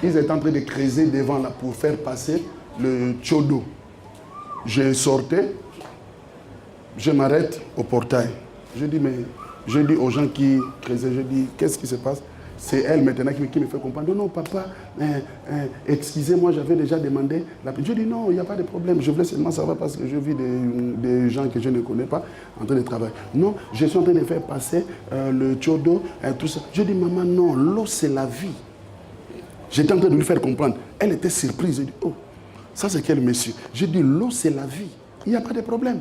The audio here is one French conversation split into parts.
Ils étaient en train de creuser devant là pour faire passer le tchodo. Je sortais, je m'arrête au portail. Je dis aux gens qui creusaient, je dis, qu'est-ce qui se passe? C'est elle maintenant qui me fait comprendre. Non, papa, excusez-moi, j'avais déjà demandé. Je dis non, il n'y a pas de problème. Je voulais seulement savoir parce que je vis des gens que je ne connais pas en train de travailler. Non, je suis en train de faire passer le tchodo, tout ça. Je dis, maman, non, l'eau c'est la vie. J'étais en train de lui faire comprendre. Elle était surprise. Je dis, oh, ça c'est quel monsieur? Je dis, l'eau c'est la vie. Il n'y a pas de problème.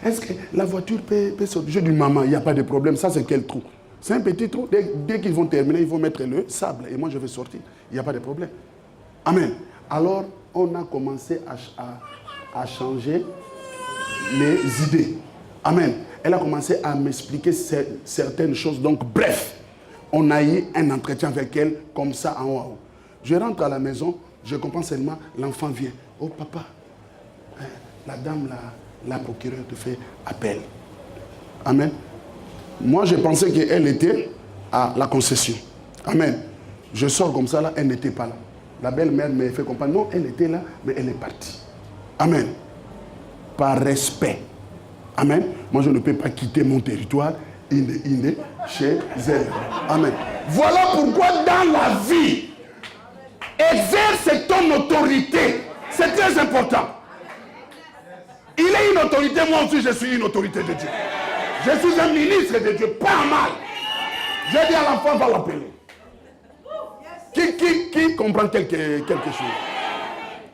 Est-ce que la voiture peut sortir? Je dis, maman, il n'y a pas de problème. Ça c'est quel trou? C'est un petit trou. Dès qu'ils vont terminer, ils vont mettre le sable. Et moi, je vais sortir. Il n'y a pas de problème. Amen. Alors, on a commencé à changer les idées. Amen. Elle a commencé à m'expliquer certaines choses. Donc, bref, on a eu un entretien avec elle, comme ça, en haut à haut. Je rentre à la maison, je comprends seulement, l'enfant vient. Oh, papa, la dame, la procureure te fait appel. Amen. Moi, je pensais qu'elle était à la concession. Amen. Je sors comme ça, là, elle n'était pas là. La belle-mère me fait comprendre, non, elle était là, mais elle est partie. Amen. Par respect. Amen. Moi, je ne peux pas quitter mon territoire, chez elle. Amen. Voilà pourquoi dans la vie, exerce ton autorité. C'est très important. Il est une autorité, moi aussi, je suis une autorité de Dieu. Je suis un ministre de Dieu, pas mal. J'ai dit à l'enfant, va l'appeler. Qui comprend quelque chose?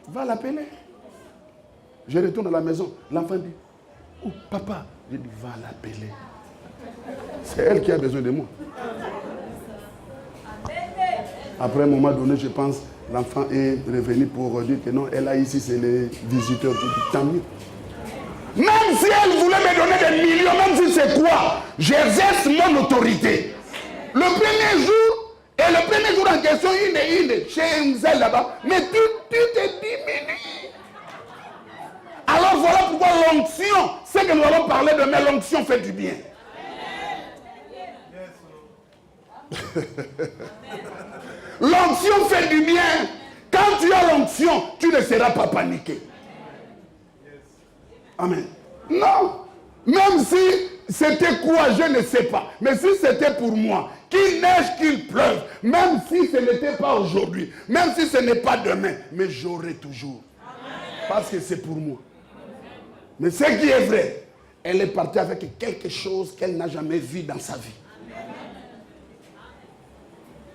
Va l'appeler. Je retourne à la maison. L'enfant dit, oh papa. Je dis, va l'appeler. C'est elle qui a besoin de moi. Après un moment donné, je pense, l'enfant est revenu pour dire que non, elle a ici, c'est les visiteurs. Je dis, tant mieux. Même si elle voulait me donner des millions, même si c'est quoi, j'exerce mon autorité. Le premier jour, et le premier jour en question, chez Mzel là-bas, mais tu te diminues. Alors voilà pourquoi l'onction, c'est que nous allons parler de, mais l'onction fait du bien. L'onction fait du bien. Quand tu as l'onction, tu ne seras pas paniqué. Amen. Non. Même si c'était quoi, je ne sais pas. Mais si c'était pour moi, qu'il neige, qu'il pleuve, même si ce n'était pas aujourd'hui, même si ce n'est pas demain, mais j'aurai toujours. Parce que c'est pour moi. Mais ce qui est vrai, elle est partie avec quelque chose qu'elle n'a jamais vu dans sa vie.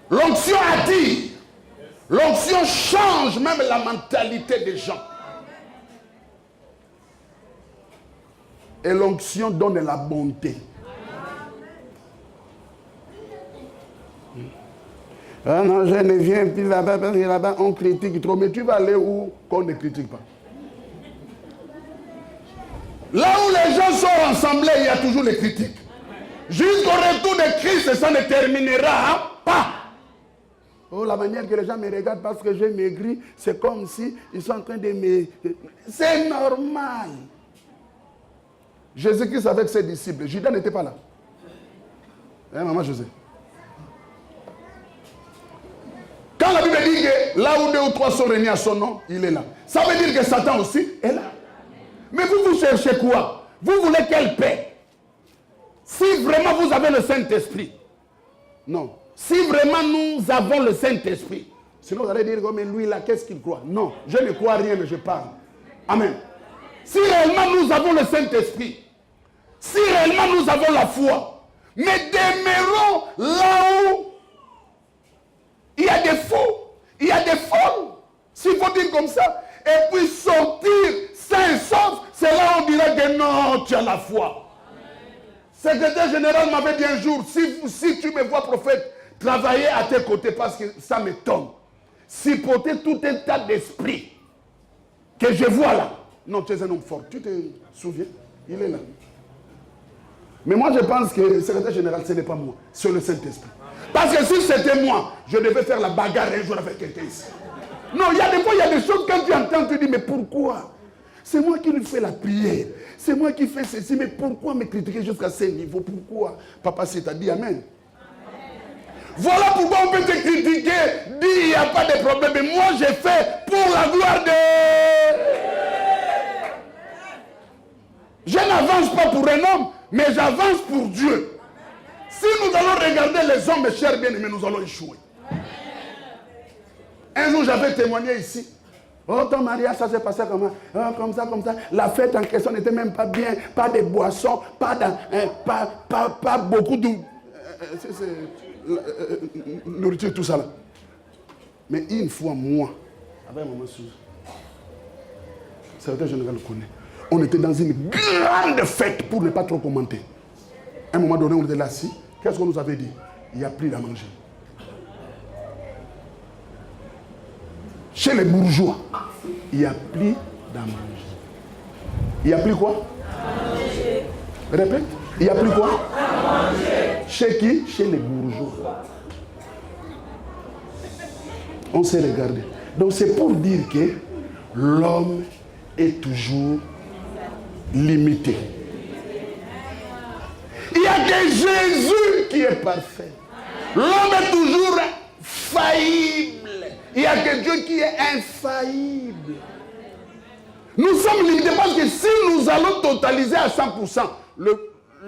L'onction attire. L'onction change même la mentalité des gens. Et l'onction donne la bonté. Ah non, je ne viens plus là-bas parce que là-bas on critique trop. Mais tu vas aller où qu'on ne critique pas? Là où les gens sont rassemblés, il y a toujours les critiques. Jusqu'au retour de Christ, ça ne terminera pas. Oh, la manière que les gens me regardent parce que j'ai maigri, c'est comme si ils sont en train de me... C'est normal. Jésus-Christ avec ses disciples, Judas n'était pas là. Hein, maman José? Quand la Bible dit que là où 2 ou 3 sont réunis à son nom, il est là. Ça veut dire que Satan aussi est là. Mais vous cherchez quoi? Vous voulez quelle paix? Si vraiment vous avez le Saint-Esprit. Non. Si vraiment nous avons le Saint-Esprit. Sinon vous allez dire, oh, mais lui là, qu'est-ce qu'il croit? Non, je ne crois rien, mais je parle. Amen. Si réellement nous avons le Saint-Esprit, si réellement nous avons la foi, mais demeurons là où il y a des faux, il y a des folles, s'il faut dire comme ça, et puis sortir sain et sauf, c'est là où on dirait que non, tu as la foi. Le secrétaire général m'avait dit un jour, si tu me vois prophète, travailler à tes côtés parce que ça me tombe. Supporter tout un tas d'esprit que je vois là. Non, tu es un homme fort. Tu te souviens? Il est là. Mais moi, je pense que le secrétaire général, ce n'est pas moi. C'est le Saint-Esprit. Parce que si c'était moi, je devais faire la bagarre un jour avec quelqu'un ici. Non, il y a des fois, il y a des choses, quand tu entends, tu dis, mais pourquoi? C'est moi qui lui fais la prière. C'est moi qui fais ceci. Mais pourquoi me critiquer jusqu'à ce niveau? Pourquoi? Papa, c'est à dire Amen. Voilà pourquoi on peut te critiquer, dire il n'y a pas de problème. Mais moi, j'ai fait pour la gloire de... Je n'avance pas pour un homme, mais j'avance pour Dieu. Si nous allons regarder les hommes, mes chers bien-aimés, nous allons échouer. Un jour, j'avais témoigné ici. Oh, ton mariage, ça s'est passé comment? Oh, comme ça, comme ça. La fête en question n'était même pas bien. Pas de boissons, pas beaucoup de nourriture, tout ça là. Mais une fois, moi, avec maman Suze, certains général le connaît. On était dans une grande fête pour ne pas trop commenter. À un moment donné, on était là assis. Qu'est-ce qu'on nous avait dit? Il n'y a plus à manger. Chez les bourgeois, il n'y a plus à manger. Il n'y a plus quoi? À manger. Répète. Il n'y a plus quoi? À manger. Chez qui? Chez les bourgeois. On s'est regardé. Donc c'est pour dire que l'homme est toujours limité. Il n'y a que Jésus qui est parfait. L'homme est toujours faillible. Il n'y a que Dieu qui est infaillible. Nous sommes limités parce que si nous allons totaliser à 100%,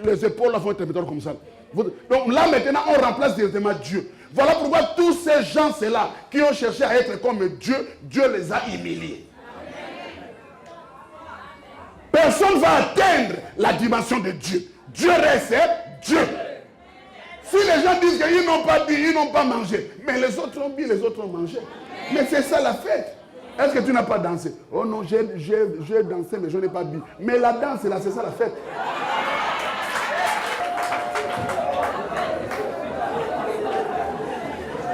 les épaules vont être comme ça. Donc là maintenant, on remplace directement Dieu. Voilà pourquoi tous ces gens-là qui ont cherché à être comme Dieu, Dieu les a humiliés. Personne ne va atteindre la dimension de Dieu. Dieu reste Dieu. Si les gens disent qu'ils n'ont pas bu, ils n'ont pas mangé, mais les autres ont bu, les autres ont mangé. Mais c'est ça la fête. Est-ce que tu n'as pas dansé? Oh non, j'ai dansé, mais je n'ai pas bu. Mais la danse, là, c'est ça la fête.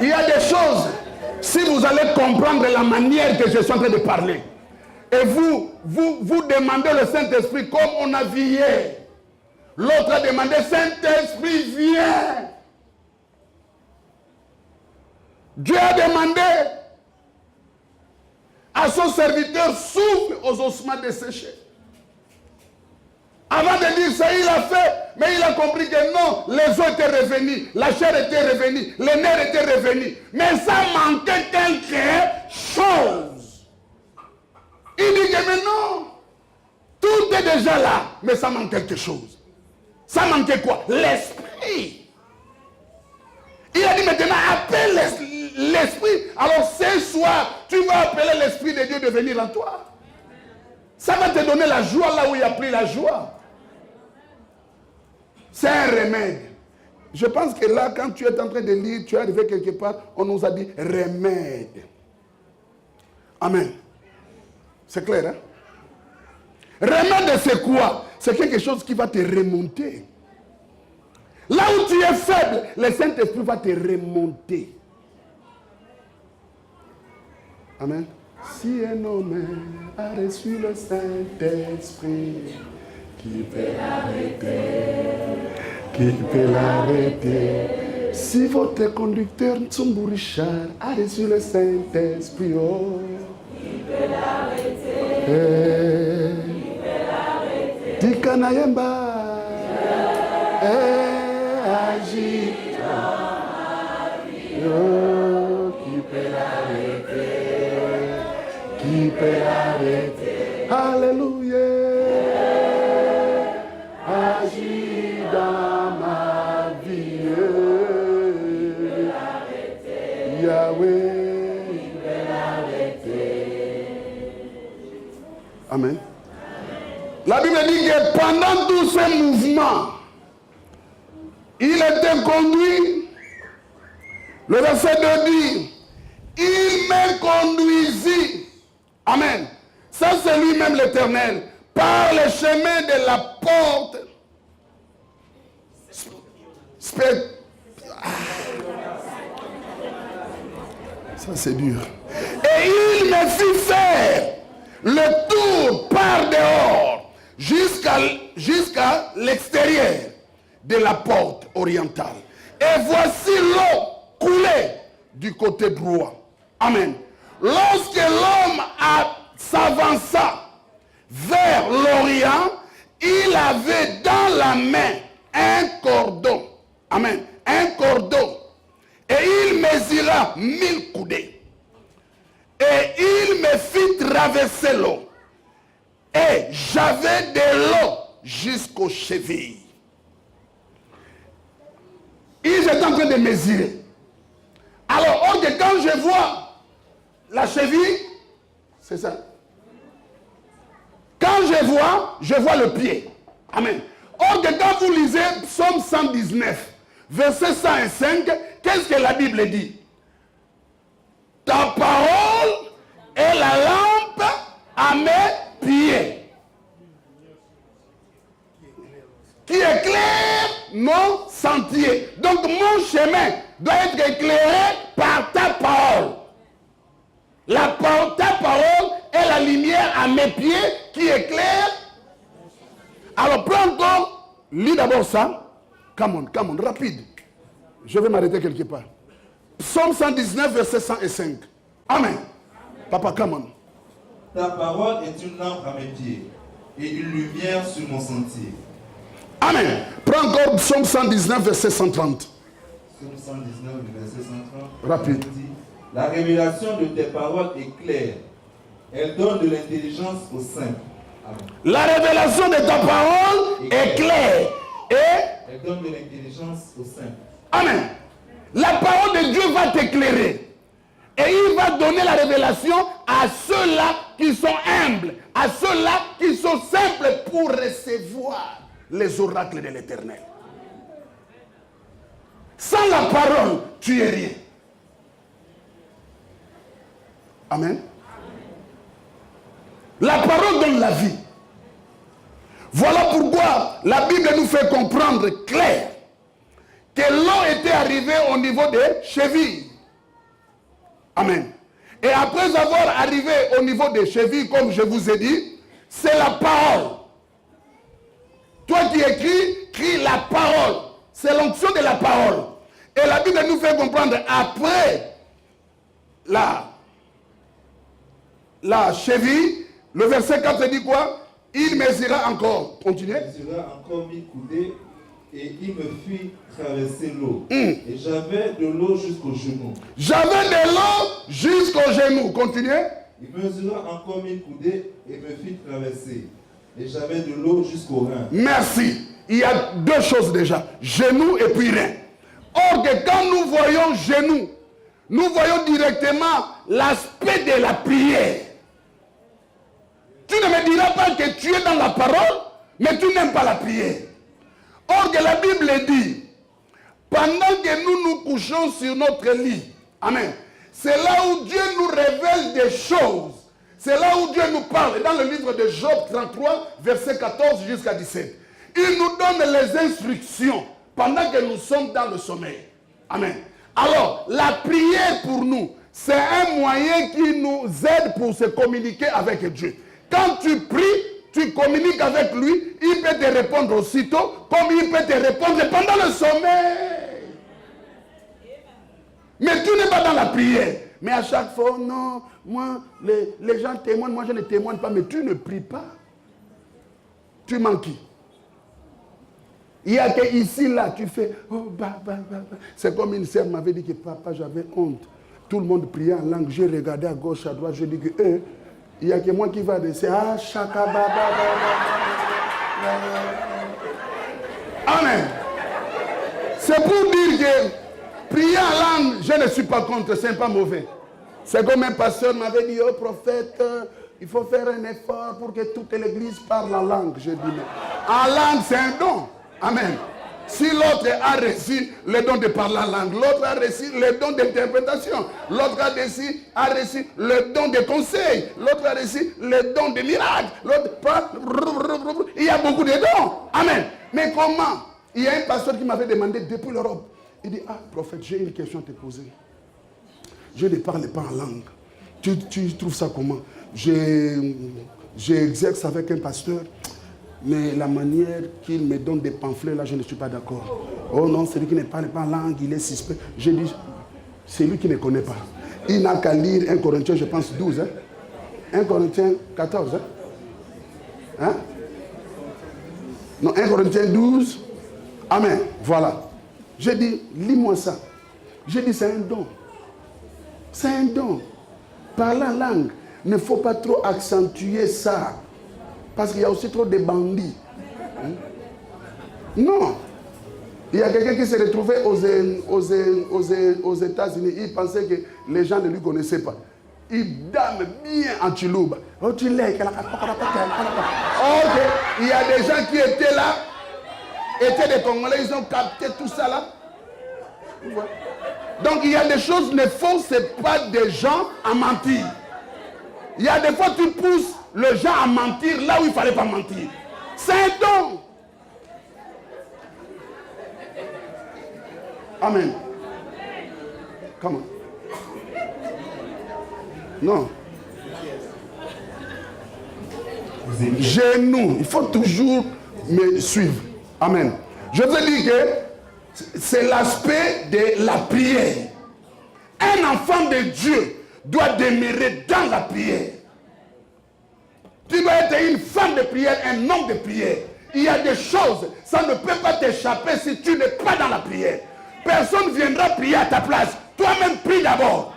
Il y a des choses, si vous allez comprendre la manière que je suis en train de parler, et vous demandez le Saint-Esprit comme on a vu hier. L'autre a demandé, Saint-Esprit, viens. Dieu a demandé à son serviteur, souffle aux ossements desséchés. Avant de dire ça, il a fait, mais il a compris que non, les os étaient revenus, la chair était revenue, les nerfs étaient revenus. Mais ça manquait quelque chose. Il dit que mais non, tout est déjà là, mais ça manque quelque chose. Ça manquait quoi? L'esprit. Il a dit maintenant, appelle l'esprit. Alors ce soir, tu vas appeler l'esprit de Dieu de venir en toi. Ça va te donner la joie là où il n'y a plus la joie. C'est un remède. Je pense que là, quand tu es en train de lire, tu es arrivé quelque part, on nous a dit remède. Amen. C'est clair, hein? Remède, c'est quoi? C'est quelque chose qui va te remonter. Là où tu es faible, le Saint-Esprit va te remonter. Amen. Si un homme a reçu le Saint-Esprit, qui peut l'arrêter? Qui peut l'arrêter? Si votre conducteur Tsumbu Richard a reçu le Saint-Esprit, oh, qui peut l'arrêter? Qui peut l'arrêter? Tikanayemba agit dans ma vie, oh, qui peut l'arrêter? Qui peut l'arrêter? Alléluia. Agis dans ma vie. Yahweh. Qui peut l'arrêter? Amen. La Bible dit que pendant tous ces mouvements, il était conduit. Le verset 2 dit, il me conduisit. Amen. Ça, c'est lui-même l'Éternel. Par le chemin de la porte. Ça, c'est dur. Et il me fit faire le tour par dehors jusqu'à l'extérieur de la porte orientale. Et voici l'eau coulée du côté droit. Amen. Lorsque l'homme s'avança vers l'Orient, il avait dans la main un cordon. Amen. Un cordon. Et il mesura 1000 coudées. Et il me fit traverser l'eau. Et j'avais de l'eau jusqu'aux chevilles. Ils étaient en train de mesurer. Alors, quand je vois la cheville, c'est ça. Quand je vois le pied. Amen. Or, quand vous lisez Psaume 119, verset 105, qu'est-ce que la Bible dit? Ta parole est la lampe à mes pieds, qui éclaire mon sentier. Donc mon chemin doit être éclairé par ta parole. Ta parole est la lumière à mes pieds qui éclaire. Alors prends encore, lis d'abord ça. Come on, rapide. Je vais m'arrêter quelque part. Psaume 119, verset 105. Amen. Papa, come on. Ta parole est une lampe à mes pieds et une lumière sur mon sentier. Amen. Prends encore Psaume 119, verset 130. Psaume 119, verset 130. Rapide. La révélation de tes paroles est claire. Elle donne de l'intelligence aux simples. Amen. La révélation de ta parole est claire. Et elle donne de l'intelligence aux simples. Amen. La parole de Dieu va t'éclairer. Et il va donner la révélation à ceux-là qui sont humbles, à ceux-là qui sont simples pour recevoir les oracles de l'Éternel. Sans la parole, tu es rien. Amen. La parole donne la vie. Voilà pourquoi la Bible nous fait comprendre clair que l'eau était arrivée au niveau des chevilles. Amen. Et après avoir arrivé au niveau des chevilles, comme je vous ai dit, c'est la parole. Toi qui écris, crie la parole. C'est l'onction de la parole. Et la Bible nous fait comprendre après la cheville, le verset 4 dit quoi? Il mesura encore. Continuez. Il mesura encore 1000 coudées et il me fit traverser l'eau. Et j'avais de l'eau jusqu'aux genoux. J'avais de l'eau jusqu'aux genoux. Continuez. Il mesura encore 1000 coudées et me fit traverser. Et j'avais de l'eau jusqu'aux reins. Merci. Il y a deux choses déjà. Genoux et puis reins. Or que quand nous voyons genoux, nous voyons directement l'aspect de la prière. Tu ne me diras pas que tu es dans la parole, mais tu n'aimes pas la prière. Or que la Bible dit, pendant que nous nous couchons sur notre lit, amen, c'est là où Dieu nous révèle des choses. C'est là où Dieu nous parle. Dans le livre de Job 33, verset 14 jusqu'à 17. Il nous donne les instructions pendant que nous sommes dans le sommeil. Amen. Alors, la prière pour nous, c'est un moyen qui nous aide pour se communiquer avec Dieu. Quand tu pries, tu communiques avec lui, il peut te répondre aussitôt, comme il peut te répondre pendant le sommeil. Mais tu n'es pas dans la prière. Mais à chaque fois, non, moi, les gens témoignent, moi je ne témoigne pas, mais tu ne pries pas. Tu manques qui? Il y a que ici, là, tu fais, oh, C'est comme une sœur m'avait dit que papa, j'avais honte. Tout le monde priait en langue. J'ai regardé à gauche, à droite, je dis que il n'y a que moi qui va dessus. Ah, chaka, Amen. C'est pour dire que prier en langue, je ne suis pas contre, ce n'est pas mauvais. C'est comme un pasteur m'avait dit, oh prophète, il faut faire un effort pour que toute l'église parle en langue. Je dis, mais en langue, c'est un don. Amen. Si l'autre a reçu le don de parler en langue, l'autre a reçu le don d'interprétation, l'autre a reçu le don de conseil, l'autre a reçu le don de miracle, l'autre, il y a beaucoup de dons. Amen. Mais comment? Il y a un pasteur qui m'avait demandé depuis l'Europe. Il dit, ah prophète, j'ai une question à te poser. Je ne parle pas en langue. Tu trouves ça comment? J'exerce avec un pasteur. Mais la manière qu'il me donne des pamphlets, là, je ne suis pas d'accord. Oh non, celui qui ne parle pas langue, il est suspect. Je dis, c'est lui qui ne connaît pas. Il n'a qu'à lire 1 Corinthiens, je pense, 12. Hein? 1 Corinthiens 14. Hein? Non, 1 Corinthiens 12. Amen. Voilà. Je dis, lis-moi ça. J'ai dit, c'est un don. C'est un don. Parler en langue, il ne faut pas trop accentuer ça. Parce qu'il y a aussi trop de bandits. Non. Il y a quelqu'un qui s'est retrouvé aux États-Unis. Il pensait que les gens ne lui connaissaient pas. Il dame bien en Chilouba. Ok. Il y a des gens qui étaient là, étaient des Congolais, ils ont capté tout ça là. Donc il y a des choses ne forcent pas des gens à mentir. Il y a des fois tu pousses le gens à mentir là où il ne fallait pas mentir. C'est un don. Amen. Comment? Non. Genou. Il faut toujours me suivre. Amen. Je veux dire que c'est l'aspect de la prière. Un enfant de Dieu doit demeurer dans la prière. Tu dois être une femme de prière, un homme de prière. Il y a des choses, ça ne peut pas t'échapper si tu n'es pas dans la prière. Personne ne viendra prier à ta place. Toi-même, prie d'abord.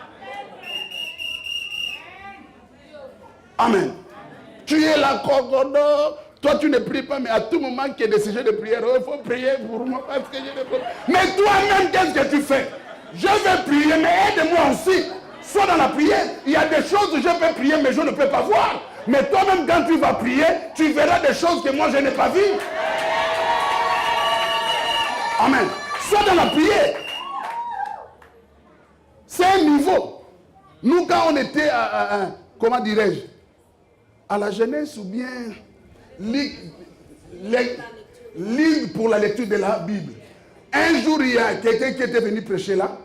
Amen. Tu es là, toi tu ne pries pas, mais à tout moment qu'il y a des sujets de prière, il faut prier pour moi parce que j'ai des problèmes. Mais toi-même, qu'est-ce que tu fais? Je vais prier, mais aide-moi aussi. Sois dans la prière. Il y a des choses où je peux prier, mais je ne peux pas voir. Mais toi-même, quand tu vas prier, tu verras des choses que moi je n'ai pas vues. Amen. Sois dans la prière. C'est un niveau. Nous, quand on était comment dirais-je, à la jeunesse ou bien ligue pour la lecture de la Bible. Un jour, il y a quelqu'un qui était venu prêcher là.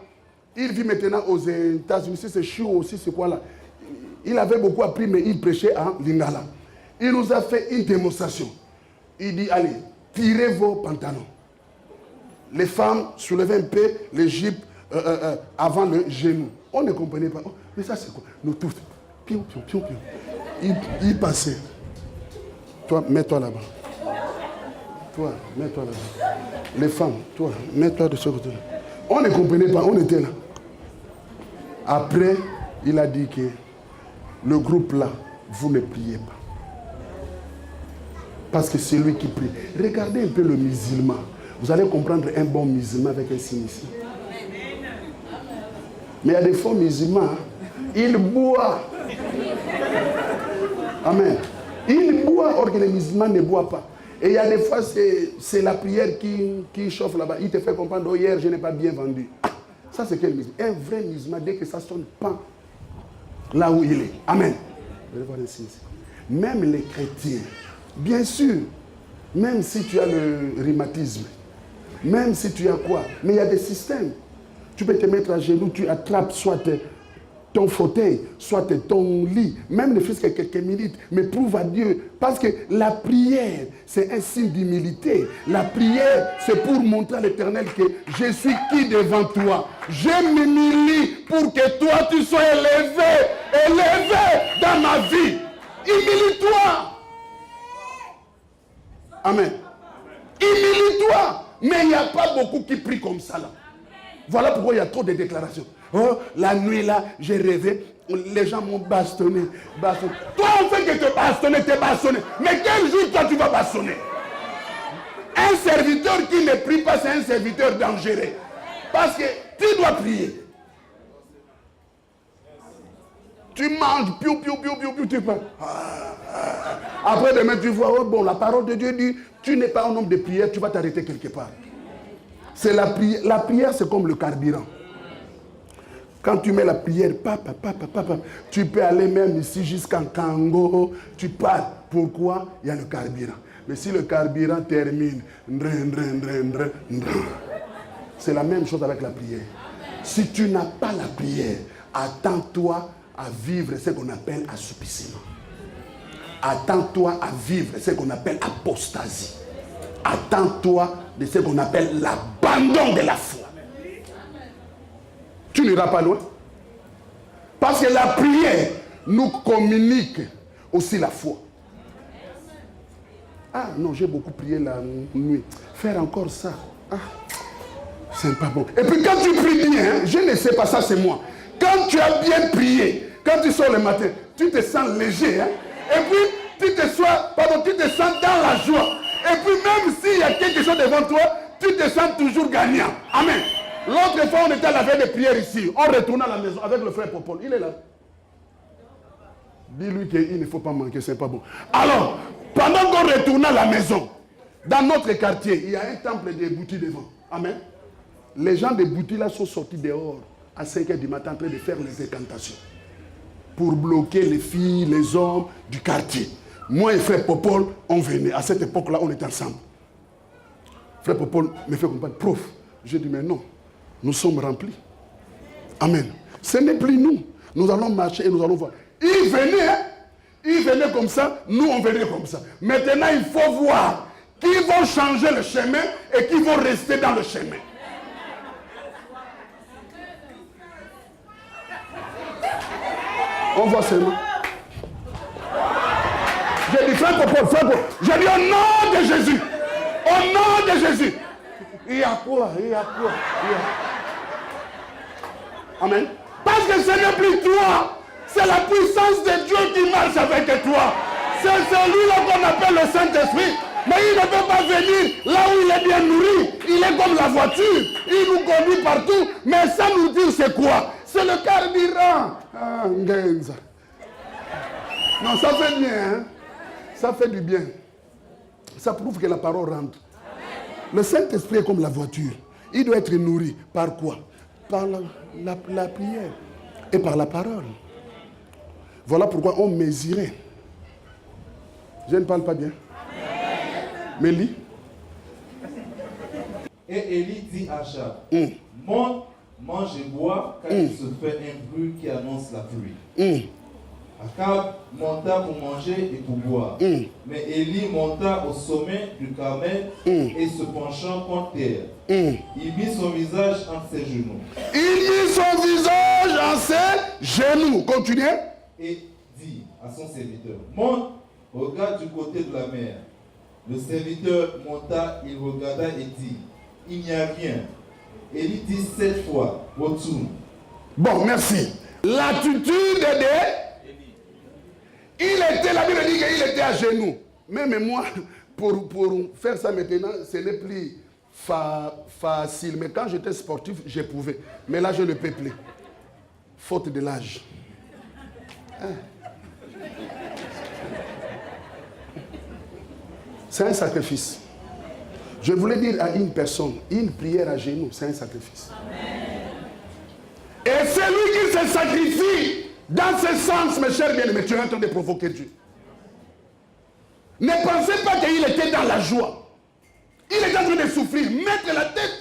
Il vit maintenant aux États-Unis. C'est chaud aussi, c'est quoi là? Il avait beaucoup appris, mais il prêchait à Lingala. Il nous a fait une démonstration. Il dit, allez, tirez vos pantalons. Les femmes soulevaient un peu les jupes avant le genou. On ne comprenait pas. Oh, mais ça, c'est quoi? Nous tous. Pion, pion, pion, pion. Il passait. Toi, mets-toi là-bas. Toi, mets-toi là-bas. Les femmes, toi, mets-toi de ce côté. On ne comprenait pas, on était là. Après, il a dit que le groupe là, vous ne priez pas. Parce que c'est lui qui prie. Regardez un peu le musulman. Vous allez comprendre un bon musulman avec un signe ici. Mais il y a des faux musulmans, ils boivent. Amen. Ils boivent, or que les musulmans ne boivent pas. Et il y a des fois, c'est la prière qui chauffe là-bas. Il te fait comprendre, oh, hier, je n'ai pas bien vendu. Ça, c'est quel musulman? Un vrai musulman, dès que ça sonne pas là où il est. Amen. Vous allez voir un signe. Même les chrétiens, bien sûr, même si tu as le rhumatisme, même si tu as quoi, mais il y a des systèmes. Tu peux te mettre à genoux, tu attrapes soit ton fauteuil, soit ton lit, même ne fût-ce que quelques minutes, mais prouve à Dieu. Parce que la prière, c'est un signe d'humilité. La prière, c'est pour montrer à l'Éternel que je suis qui devant toi. Je m'humilie pour que toi, tu sois élevé dans ma vie. Humilie-toi. Amen. Humilie-toi. Mais il n'y a pas beaucoup qui prient comme ça là. Voilà pourquoi il y a trop de déclarations. Oh, la nuit là, j'ai rêvé, les gens m'ont bastonné. Toi, on fait que te bastonner, t'es bastonné. Mais quel jour toi tu vas bastonner? Un serviteur qui ne prie pas, c'est un serviteur dangereux. Parce que tu dois prier. Tu manges, piou, tu parles. Après demain, tu vois, oh bon, la parole de Dieu dit, tu n'es pas un homme de prière, tu vas t'arrêter quelque part. C'est la prière. La prière, c'est comme le carburant. Quand tu mets la prière, tu peux aller même ici jusqu'en Congo, tu pars. Pourquoi? Il y a le carburant. Mais si le carburant termine, c'est la même chose avec la prière. Si tu n'as pas la prière, attends-toi à vivre ce qu'on appelle assoupissement. Attends-toi à vivre ce qu'on appelle apostasie. Attends-toi de ce qu'on appelle l'abandon de la foi. Tu n'iras pas loin. Parce que la prière nous communique aussi la foi. Ah non, j'ai beaucoup prié la nuit. Faire encore ça. Ah, C'est pas bon. Et puis quand tu pries bien, hein, je ne sais pas, ça c'est moi. Quand tu as bien prié, quand tu sors le matin, tu te sens léger. Hein? Et puis tu te sens dans la joie. Et puis même s'il y a quelque chose devant toi, tu te sens toujours gagnant. Amen. L'autre fois, on était à la veille de prière ici. On retourne à la maison avec le frère Popol. Il est là. Dis-lui qu'il ne faut pas manquer, c'est pas bon. Alors, pendant qu'on retourne à la maison, dans notre quartier, il y a un temple de Bouti devant. Amen. Les gens de Bouti là sont sortis dehors à 5h du matin en train de faire les incantations pour bloquer les filles, les hommes du quartier. Moi et frère Popol, on venait. À cette époque-là, on était ensemble. Frère Popol me fait comprendre, prof. J'ai dit, mais non, nous sommes remplis. Amen. Ce n'est plus nous. Nous allons marcher et nous allons voir. Ils venaient comme ça, nous on venait comme ça. Maintenant, il faut voir qui vont changer le chemin et qui vont rester dans le chemin. On voit seulement. J'ai dit, frère Popol. J'ai dit, au nom de Jésus. Au nom de Jésus. Il y a quoi? Amen. Parce que ce n'est plus toi. C'est la puissance de Dieu qui marche avec toi. C'est celui-là qu'on appelle le Saint-Esprit. Mais il ne peut pas venir là où il est bien nourri. Il est comme la voiture. Il nous conduit partout. Mais sans nous dire c'est quoi. C'est le carburant. Ah, Ngenza. Non, ça fait bien. Hein? Ça fait du bien. Ça prouve que la parole rentre. Le Saint-Esprit est comme la voiture. Il doit être nourri par quoi? Par la prière et par la parole. Voilà pourquoi on mesurait. Je ne parle pas bien. Mais lis. Et Élie dit à Achab, monte, mange et bois, car il se fait un bruit qui annonce la pluie. Achab monta pour manger et pour boire. Mais Élie monta au sommet du Carmel et se penchant contre terre. Il mit son visage entre ses genoux. Continuez. Et dit à son serviteur, monte, regarde du côté de la mer. Le serviteur monta, il regarda et dit, il n'y a rien. Élie dit 7 fois, retourne. Bon, merci. L'attitude de... La Bible dit qu'il était à genoux. Même moi, pour faire ça maintenant, ce n'est plus facile. Mais quand j'étais sportif, je pouvais. Mais là, je ne peux plus. Faute de l'âge. C'est un sacrifice. Je voulais dire à une personne, une prière à genoux, c'est un sacrifice. Amen. Et celui qui se sacrifie dans ce sens, mes chers bien-aimés, tu es en train de provoquer Dieu. Ne pensez pas qu'il était dans la joie. Il est en train de souffrir. Mettre la tête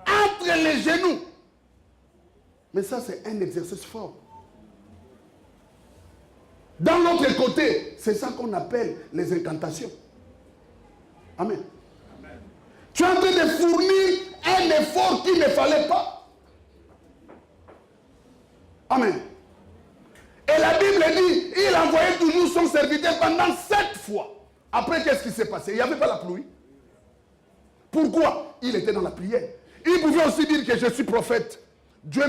entre les genoux. Mais ça, c'est un exercice fort. Dans l'autre côté, c'est ça qu'on appelle les incantations. Amen. Amen. Tu es en train de fournir un effort qu'il ne fallait pas. Amen. Et la Bible dit, il envoyait toujours son serviteur pendant 7 fois. Après, qu'est-ce qui s'est passé? Il n'y avait pas la pluie. Pourquoi? Il était dans la prière. Il pouvait aussi dire que je suis prophète. Dieu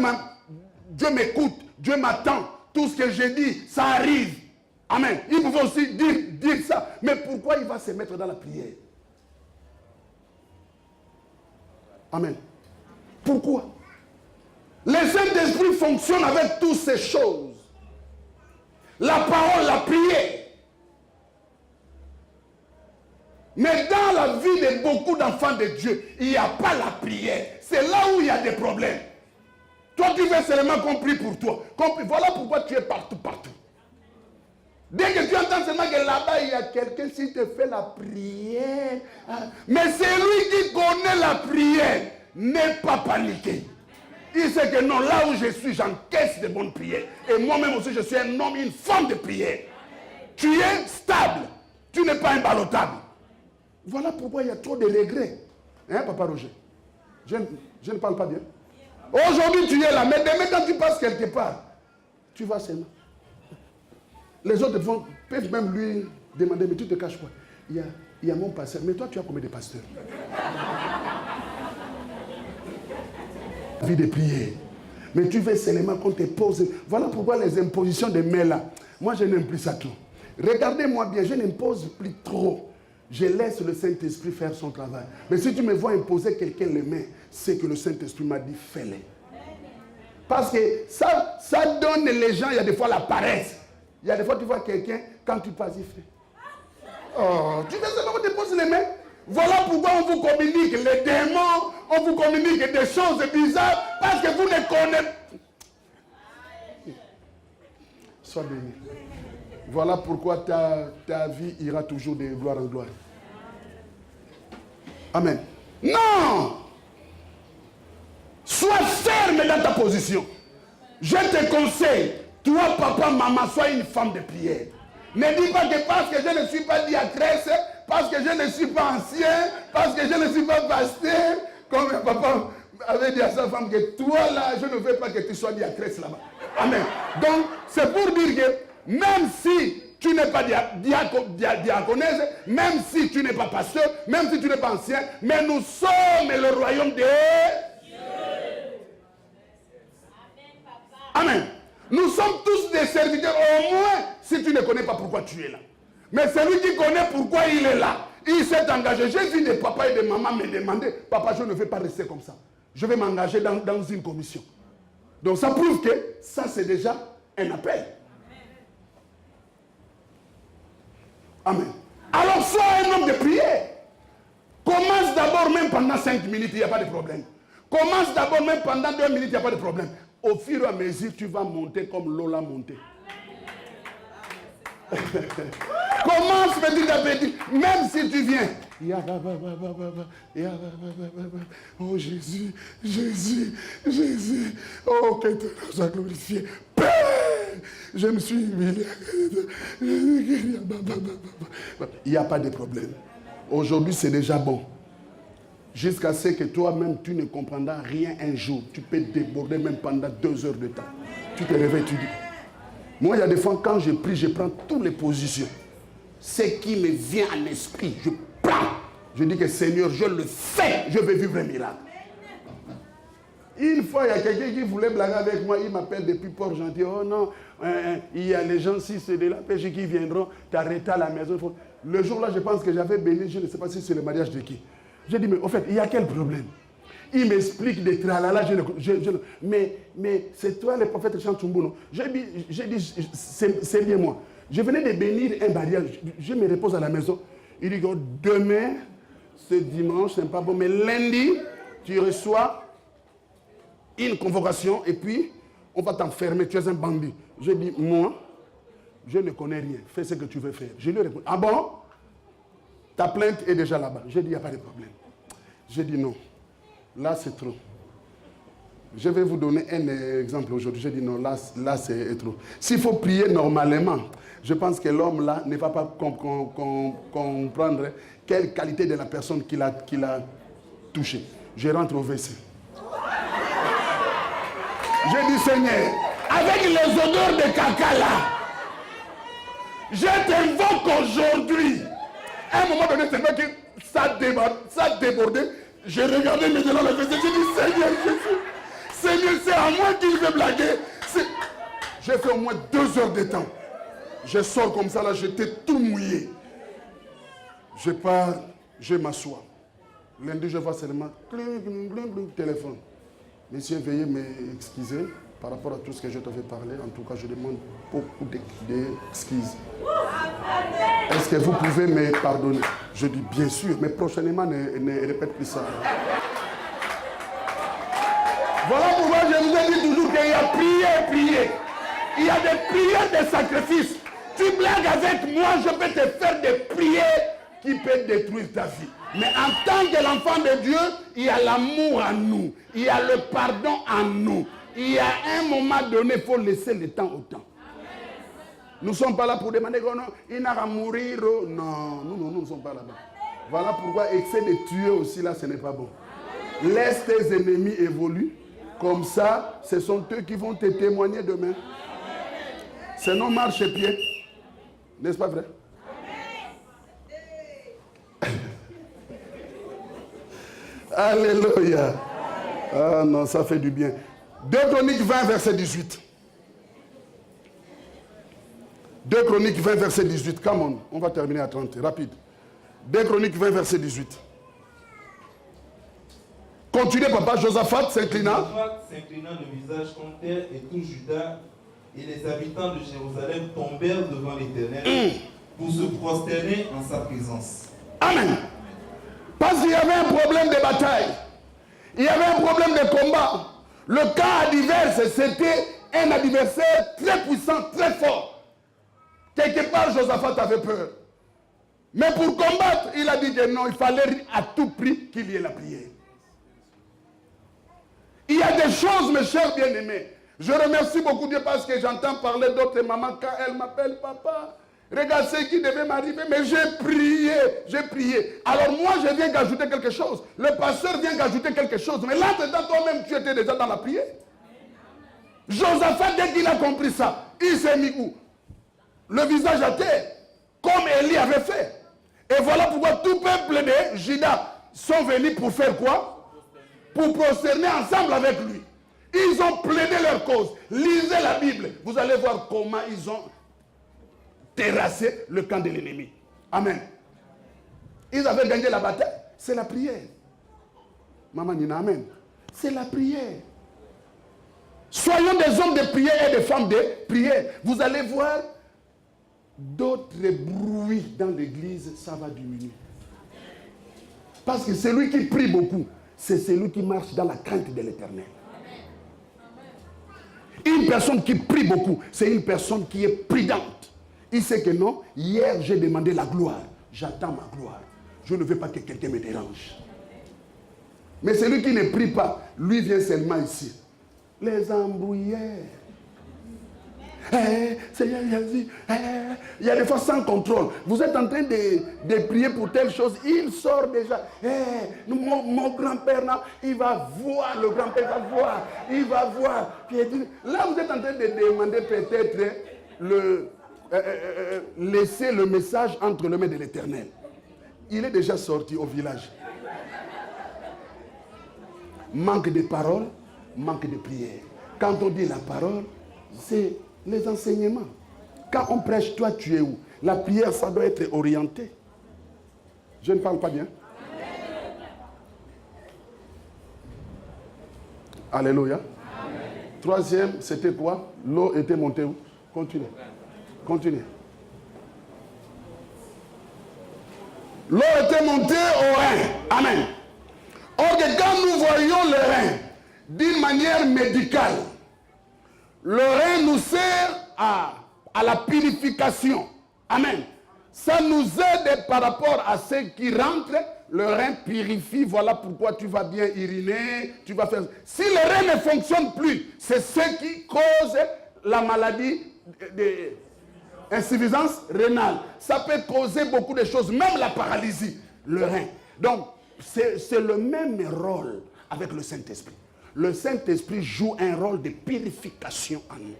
m'écoute, Dieu m'attend. Tout ce que j'ai dit, ça arrive. Amen. Il pouvait aussi dire ça. Mais pourquoi il va se mettre dans la prière? Amen. Pourquoi? Le Saint-Esprit fonctionne avec toutes ces choses. La parole, la prière. Mais dans la vie de beaucoup d'enfants de Dieu, il n'y a pas la prière. C'est là où il y a des problèmes. Toi, tu veux seulement qu'on prie pour toi. Voilà pourquoi tu es partout. Dès que tu entends seulement que là-bas, il y a quelqu'un qui te fait la prière. Mais c'est lui qui connaît la prière. N'est pas paniqué. Il sait que non, là où je suis, j'encaisse de bonnes prières. Et moi-même aussi, je suis un homme, une femme de prière. Tu es stable. Tu n'es pas imballotable. Voilà pourquoi il y a trop de regrets. Hein, Papa Roger? Je ne parle pas bien. Aujourd'hui, tu es là, mais demain, quand tu passes quelque part, tu vas seulement. Les autres peuvent même lui demander, mais tu te caches quoi? Il y a mon pasteur. Mais toi, tu as combien de pasteurs? Vie de prier. Mais tu veux seulement qu'on te pose. Voilà pourquoi les impositions de mains là. Moi, je n'aime plus ça tout. Regardez-moi bien, je n'impose plus trop. Je laisse le Saint-Esprit faire son travail. Mais si tu me vois imposer quelqu'un les mains, c'est que le Saint-Esprit m'a dit fais-le. Parce que ça donne les gens, il y a des fois la paresse. Il y a des fois tu vois quelqu'un, quand tu passes, il fait. Oh, tu veux seulement te poser les mains? Voilà pourquoi on vous communique les démons, on vous communique des choses bizarres, parce que vous ne connaissez pas. Sois béni. Voilà pourquoi ta vie ira toujours de gloire en gloire. Amen. Non! Sois ferme dans ta position. Je te conseille, toi, papa, maman, sois une femme de prière. Ne dis pas que parce que je ne suis pas diacresse, parce que je ne suis pas ancien, parce que je ne suis pas pasteur, comme papa avait dit à sa femme que toi là, je ne veux pas que tu sois diacresse là-bas. Amen. Donc, c'est pour dire que même si tu n'es pas diaconesse, même si tu n'es pas pasteur, même si tu n'es pas ancien, mais nous sommes le royaume de Dieu. Amen. Nous sommes tous des serviteurs, au moins si tu ne connais pas pourquoi tu es là. Mais celui qui connaît pourquoi il est là, il s'est engagé. J'ai vu des papas et des mamans me demander, papa, je ne vais pas rester comme ça. Je vais m'engager dans une commission. Donc ça prouve que ça c'est déjà un appel. Amen. Alors sois un homme de prière. Commence d'abord même pendant 5 minutes, il n'y a pas de problème. Commence d'abord même pendant 2 minutes, il n'y a pas de problème. Au fur et à mesure, tu vas monter comme l'eau l'a monté. Commence petit à petit, même si tu viens. Oh Jésus, Jésus, Jésus. Oh, que tu sois glorifié. Père, je me suis humilié. Il n'y a pas de problème. Aujourd'hui, c'est déjà bon. Jusqu'à ce que toi-même, tu ne comprendras rien un jour. Tu peux déborder même pendant 2 heures de temps. Tu te réveilles, tu dis. Moi, il y a des fois, quand je prie, je prends toutes les positions. Ce qui me vient à l'esprit, je prends. Je dis que Seigneur, je le fais. Je vais vivre un miracle. Une fois, il y a quelqu'un qui voulait blaguer avec moi. Il m'appelle depuis Port-Gentil. Oh non, il y a les gens, si c'est de la pêche qui viendront t'arrêter à la maison. Le jour-là, je pense que j'avais béni. Je ne sais pas si c'est le mariage de qui. J'ai dit, mais au fait, il y a quel problème? Il m'explique des tralala. Mais c'est toi le prophète Chantumbo, non? J'ai dit, c'est bien moi. Je venais de bénir un mariage. Je me repose à la maison. Il dit, demain, c'est dimanche, c'est pas bon, mais lundi, tu reçois une convocation et puis on va t'enfermer, tu es un bandit. Je dis, moi, je ne connais rien. Fais ce que tu veux faire. Je lui réponds, ah bon? Ta plainte est déjà là-bas. J'ai dit, il n'y a pas de problème. J'ai dit non. Là, c'est trop. Je vais vous donner un exemple aujourd'hui. J'ai dit non, là c'est trop. S'il faut prier normalement, je pense que l'homme là ne va pas comprendre quelle qualité de la personne qu'il a touché. Je rentre au WC. J'ai dit, Seigneur, avec les odeurs de caca là, je t'invoque aujourd'hui. À un moment donné, c'est vrai que ça débordait. J'ai regardé maintenant le WC, j'ai dit, Seigneur Jésus, Seigneur, c'est à moi qu'il veut blaguer. J'ai fait au moins 2 heures de temps. Je sors comme ça, là, j'étais tout mouillé. Je pars, je m'assois. Lundi, je vois seulement téléphone. Messieurs, veuillez m'excuser par rapport à tout ce que je t'avais parlé. En tout cas, je demande beaucoup d'excuses. Est-ce que vous pouvez me pardonner? Je dis bien sûr, mais prochainement, ne répète plus ça. Voilà pourquoi je vous ai dit toujours qu'il y a prière. Il y a des prières de sacrifice. Tu blagues avec moi, je peux te faire des prières qui peuvent détruire ta vie. Mais en tant que l'enfant de Dieu, il y a l'amour en nous. Il y a le pardon en nous. Il y a un moment donné, il faut laisser le temps au temps. Nous ne sommes pas là pour demander que non, il n'a qu'à mourir. Non, nous ne sommes pas là-bas. Voilà pourquoi excès de tuer aussi, là, ce n'est pas bon. Laisse tes ennemis évoluer. Comme ça, ce sont eux qui vont te témoigner demain. Sinon, marche pied. N'est-ce pas vrai? Alléluia. Ah non, ça fait du bien. 2 Chroniques 20, verset 18. 2 Chroniques 20, verset 18. Come on va terminer à 30. Rapide. 2 Chroniques 20, verset 18. Continuez, papa. Josaphat s'inclina. Josaphat s'inclina le visage contre terre et tout Juda et les habitants de Jérusalem tombèrent devant l'Éternel pour se prosterner en sa présence. Amen. Parce qu'il y avait un problème de bataille. Il y avait un problème de combat. Le cas adverse, c'était un adversaire très puissant, très fort. Quelque part, Josaphat avait peur. Mais pour combattre, il a dit que non, il fallait à tout prix qu'il y ait la prière. Il y a des choses, mes chers bien-aimés. Je remercie beaucoup Dieu parce que j'entends parler d'autres mamans quand elles m'appellent papa. Regarde ce qui devait m'arriver, mais j'ai prié. Alors moi, je viens d'ajouter quelque chose. Le pasteur vient d'ajouter quelque chose. Mais là-dedans, toi-même, tu étais déjà dans la prière. Josaphat, dès qu'il a compris ça, il s'est mis où? Le visage à terre, comme Élie avait fait. Et voilà pourquoi tout peuple de Juda sont venus pour faire quoi? Pour prosterner ensemble avec lui. Ils ont plaidé leur cause. Lisez la Bible. Vous allez voir comment ils ont terrassé le camp de l'ennemi. Amen. Ils avaient gagné la bataille. C'est la prière. Maman Nina, amen. C'est la prière. Soyons des hommes de prière et des femmes de prière. Vous allez voir d'autres bruits dans l'église, ça va diminuer. Parce que celui qui prie beaucoup, c'est celui qui marche dans la crainte de l'Éternel. Une personne qui prie beaucoup, c'est une personne qui est prudente. Il sait que non, hier j'ai demandé la gloire. J'attends ma gloire. Je ne veux pas que quelqu'un me dérange. Mais celui qui ne prie pas, lui vient seulement ici. Les embrouillères. Seigneur Jésus, il y a des fois sans contrôle. Vous êtes en train de prier pour telle chose, il sort déjà. Mon grand-père, il va voir, le grand-père va voir, il va voir. Puis il dit, là, vous êtes en train de demander peut-être laisser le message entre les mains de l'Éternel. Il est déjà sorti au village. Manque de parole, manque de prière. Quand on dit la parole, c'est les enseignements. Quand on prêche, toi tu es où? La prière, ça doit être orienté. Je ne parle pas bien. Alléluia. Amen. Troisième, c'était quoi? L'eau était montée où? Continuez. Continuez. L'eau était montée au Rhin. Amen. Or que quand nous voyons le Rhin d'une manière médicale, le Rhin nous sert à la purification. Amen. Ça nous aide par rapport à ceux qui rentrent. Le Rhin purifie. Voilà pourquoi tu vas bien uriner. Tu vas faire. Si le Rhin ne fonctionne plus, c'est ce qui cause la maladie d'insuffisance rénale. Ça peut causer beaucoup de choses, même la paralysie. Le Rhin. Donc, c'est le même rôle avec le Saint-Esprit. Le Saint-Esprit joue un rôle de purification en nous.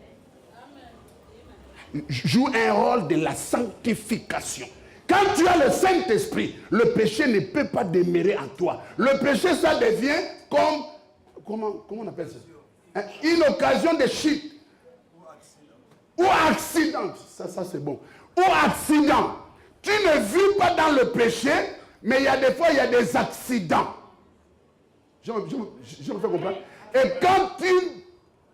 Joue un rôle de la sanctification. Quand tu as le Saint-Esprit, le péché ne peut pas demeurer en toi. Le péché, ça devient comme... Comment on appelle ça? Une occasion de chute. Ou accident. Ça c'est bon. Ou accident. Tu ne vis pas dans le péché, mais il y a des fois, il y a des accidents. Je me fais comprendre. Et quand tu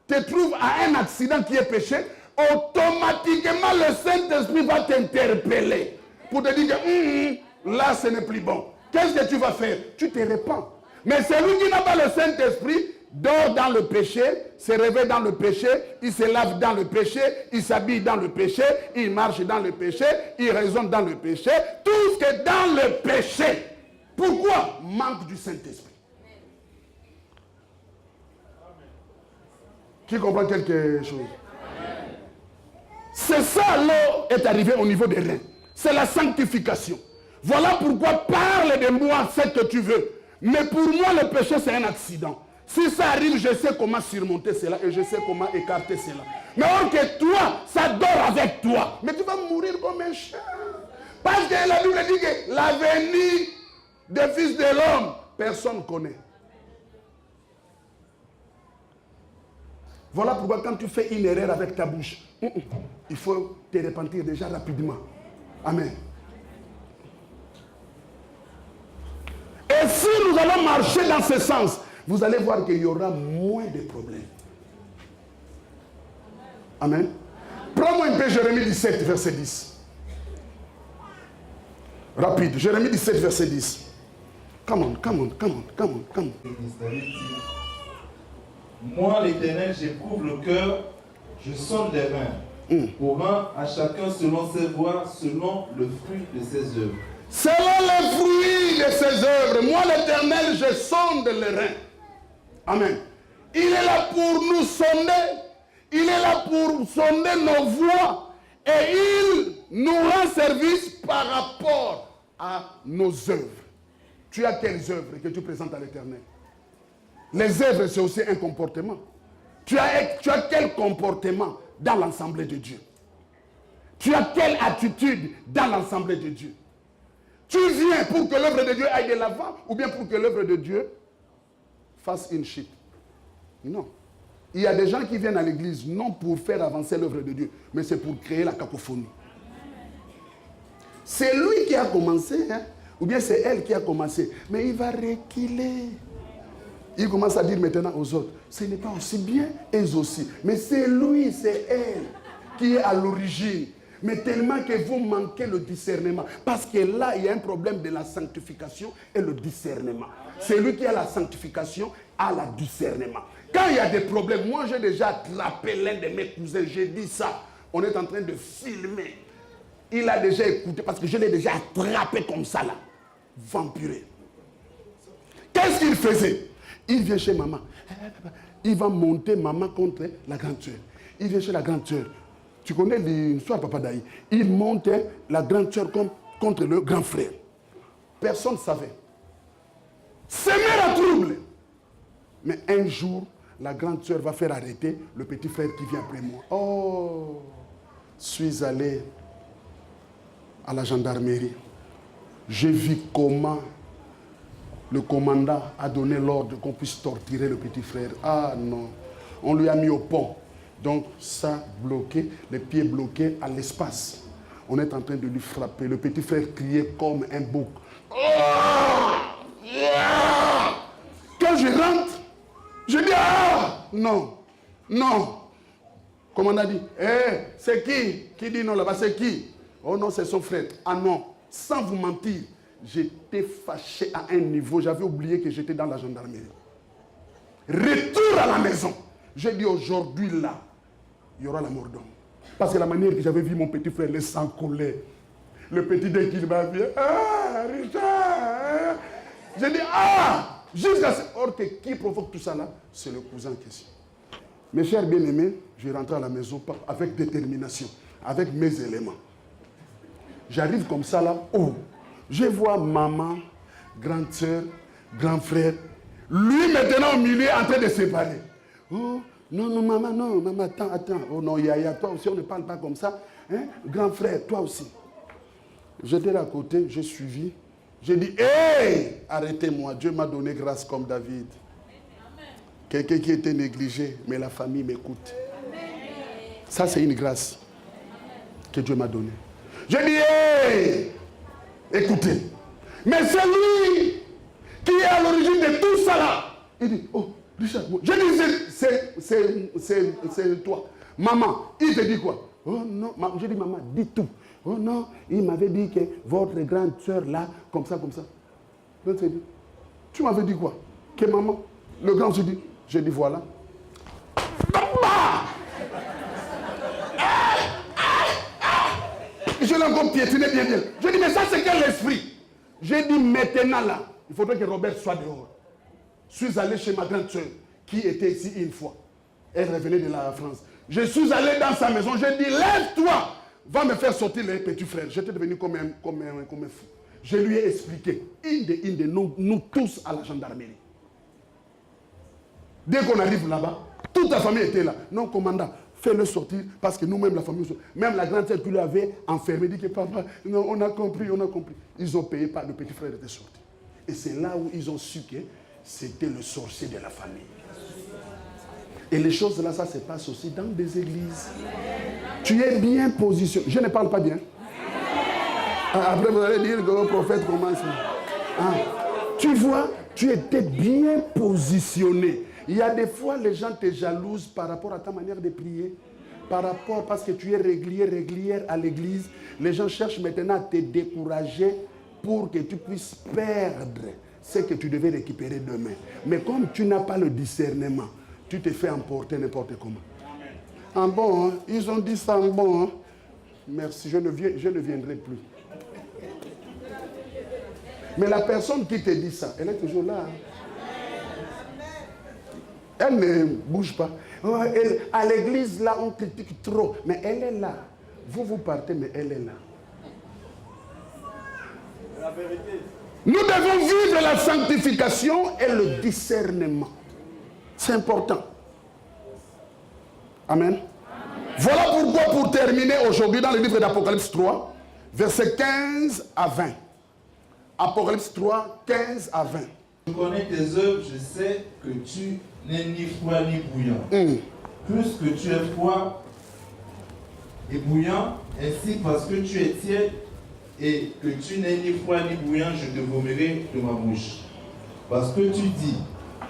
te trouves à un accident qui est péché, automatiquement le Saint-Esprit va t'interpeller pour te dire que là ce n'est plus bon. Qu'est-ce que tu vas faire? Tu te répands. Mais celui qui n'a pas le Saint-Esprit dort dans le péché, se réveille dans le péché, il se lave dans le péché, il s'habille dans le péché, il marche dans le péché, il raisonne dans le péché, tout ce qui est dans le péché. Pourquoi? Manque du Saint-Esprit. Qui comprend quelque chose? C'est ça, l'eau est arrivée au niveau des reins. C'est la sanctification. Voilà pourquoi parle de moi ce que tu veux. Mais pour moi, le péché, c'est un accident. Si ça arrive, je sais comment surmonter cela et je sais comment écarter cela. Mais or que toi, ça dort avec toi. Mais tu vas mourir comme un chien. Parce que la Bible dit que l'avenir des fils de l'homme, personne ne connaît. Voilà pourquoi quand tu fais une erreur avec ta bouche, il faut te repentir déjà rapidement. Amen. Et si nous allons marcher dans ce sens, vous allez voir qu'il y aura moins de problèmes. Amen. Prends-moi un peu Jérémie 17, verset 10. Rapide. Jérémie 17, verset 10. Come on. Moi, l'Éternel, j'éprouve le cœur, je sonde les reins. Pour rendre à chacun selon ses voies, selon le fruit de ses œuvres. Selon les fruits de ses œuvres, moi l'Éternel, je sonde les reins. Amen. Il est là pour nous sonder. Il est là pour sonder nos voies. Et il nous rend service par rapport à nos œuvres. Tu as quelles œuvres que tu présentes à l'Éternel? Les œuvres, c'est aussi un comportement. Tu as quel comportement dans l'Assemblée de Dieu? Tu as quelle attitude dans l'Assemblée de Dieu? Tu viens pour que l'œuvre de Dieu aille de l'avant ou bien pour que l'œuvre de Dieu fasse une chute? Non. Il y a des gens qui viennent à l'église non pour faire avancer l'œuvre de Dieu, mais c'est pour créer la cacophonie. C'est lui qui a commencé, hein? Ou bien c'est elle qui a commencé. Mais il va reculer. Il commence à dire maintenant aux autres, ce n'est pas aussi bien, elles aussi. Mais c'est lui, c'est elle qui est à l'origine. Mais tellement que vous manquez le discernement. Parce que là, il y a un problème de la sanctification et le discernement. C'est lui qui a la sanctification, a le discernement. Quand il y a des problèmes, moi j'ai déjà attrapé l'un de mes cousins, j'ai dit ça. On est en train de filmer. Il a déjà écouté parce que je l'ai déjà attrapé comme ça là. Vampiré. Qu'est-ce qu'il faisait? Il vient chez maman. Il va monter maman contre la grande sœur. Il vient chez la grande sœur. Tu connais l'histoire, Papa Daï. Il montait la grande sœur contre le grand frère. Personne ne savait. S'aimer la trouble. Mais un jour, la grande sœur va faire arrêter le petit frère qui vient après moi. Oh, je suis allé à la gendarmerie. J'ai vu comment le commandant a donné l'ordre qu'on puisse torturer le petit frère. Ah non, on lui a mis au pont. Donc ça bloqué, les pieds bloqués à l'espace. On est en train de lui frapper. Le petit frère criait comme un bouc. Quand je rentre, je dis ah non, non. Commandant dit, c'est qui dit non là-bas, c'est qui? Oh non, c'est son frère. Ah non, sans vous mentir, j'étais fâché à un niveau, j'avais oublié que j'étais dans la gendarmerie. Retour à la maison. J'ai dit aujourd'hui là, il y aura la mort d'homme. Parce que la manière que j'avais vu mon petit frère, le sang coulait. Le petit dès qu'il m'a vu, ah, Richard. J'ai dit, ah, jusqu'à ce... Or que qui provoque tout ça là, c'est le cousin qui est ici. Mes chers bien-aimés, je rentre à la maison avec détermination, avec mes éléments. J'arrive comme ça là, oh, je vois maman, grande soeur, grand frère, lui maintenant au milieu en train de se séparer. Oh, non, maman, attends. Oh non, Yaya, toi aussi, on ne parle pas comme ça. Hein? Grand frère, toi aussi. J'étais là à côté, j'ai suivi. J'ai dit, hé, arrêtez-moi, Dieu m'a donné grâce comme David. Quelqu'un qui était négligé, mais la famille m'écoute. Ça, c'est une grâce que Dieu m'a donnée. J'ai dit, hé, écoutez, mais c'est lui qui est à l'origine de tout ça là. Il dit, oh, Richard, je dis, c'est toi. Maman, il te dit quoi? Oh non, je dis, maman, dis tout. Oh non, il m'avait dit que votre grande soeur là, comme ça. Tu m'avais dit quoi? Que maman, le grand se dit, je dis voilà. Je l'ai encore piétiné bien. Je dis, mais ça c'est quel esprit? J'ai dit, maintenant là, il faudrait que Robert soit dehors. Je suis allé chez ma grande soeur, qui était ici une fois. Elle revenait de la France. Je suis allé dans sa maison, j'ai dit, lève-toi, va me faire sortir les petits frères. J'étais devenu comme un fou. Je lui ai expliqué, nous tous à la gendarmerie. Dès qu'on arrive là-bas, toute la famille était là. Non, commandant, fais-le sortir, parce que nous-mêmes, la famille, même la grande sœur qui l'avait enfermé, dit que papa, non, on a compris. Ils ont payé par le petit frère était sorti. Et c'est là où ils ont su que c'était le sorcier de la famille. Et les choses là, ça se passe aussi dans des églises. Tu es bien positionné. Je ne parle pas bien. Après, vous allez dire que le prophète commence. Ah. Tu vois, tu étais bien positionné. Il y a des fois, les gens te jalousent par rapport à ta manière de prier. Par rapport, parce que tu es régulière à l'église. Les gens cherchent maintenant à te décourager pour que tu puisses perdre ce que tu devais récupérer demain. Mais comme tu n'as pas le discernement, tu te fais emporter n'importe comment. En bon, hein? Ils ont dit ça en bon. Hein? Merci, je ne viendrai plus. Mais la personne qui te dit ça, elle est toujours là. Hein? Elle ne bouge pas. À l'église, là, on critique trop. Mais elle est là. Vous partez, mais elle est là. La vérité. Nous devons vivre la sanctification et le discernement. C'est important. Amen. Voilà pourquoi, pour terminer aujourd'hui dans le livre d'Apocalypse 3, versets 15 à 20. Apocalypse 3, 15 à 20. Je connais tes œuvres, je sais que tu n'es ni froid ni bouillant. Plus que tu es froid et bouillant, ainsi parce que tu es tiède et que tu n'es ni froid ni bouillant, je te vomirai de ma bouche. Parce que tu dis,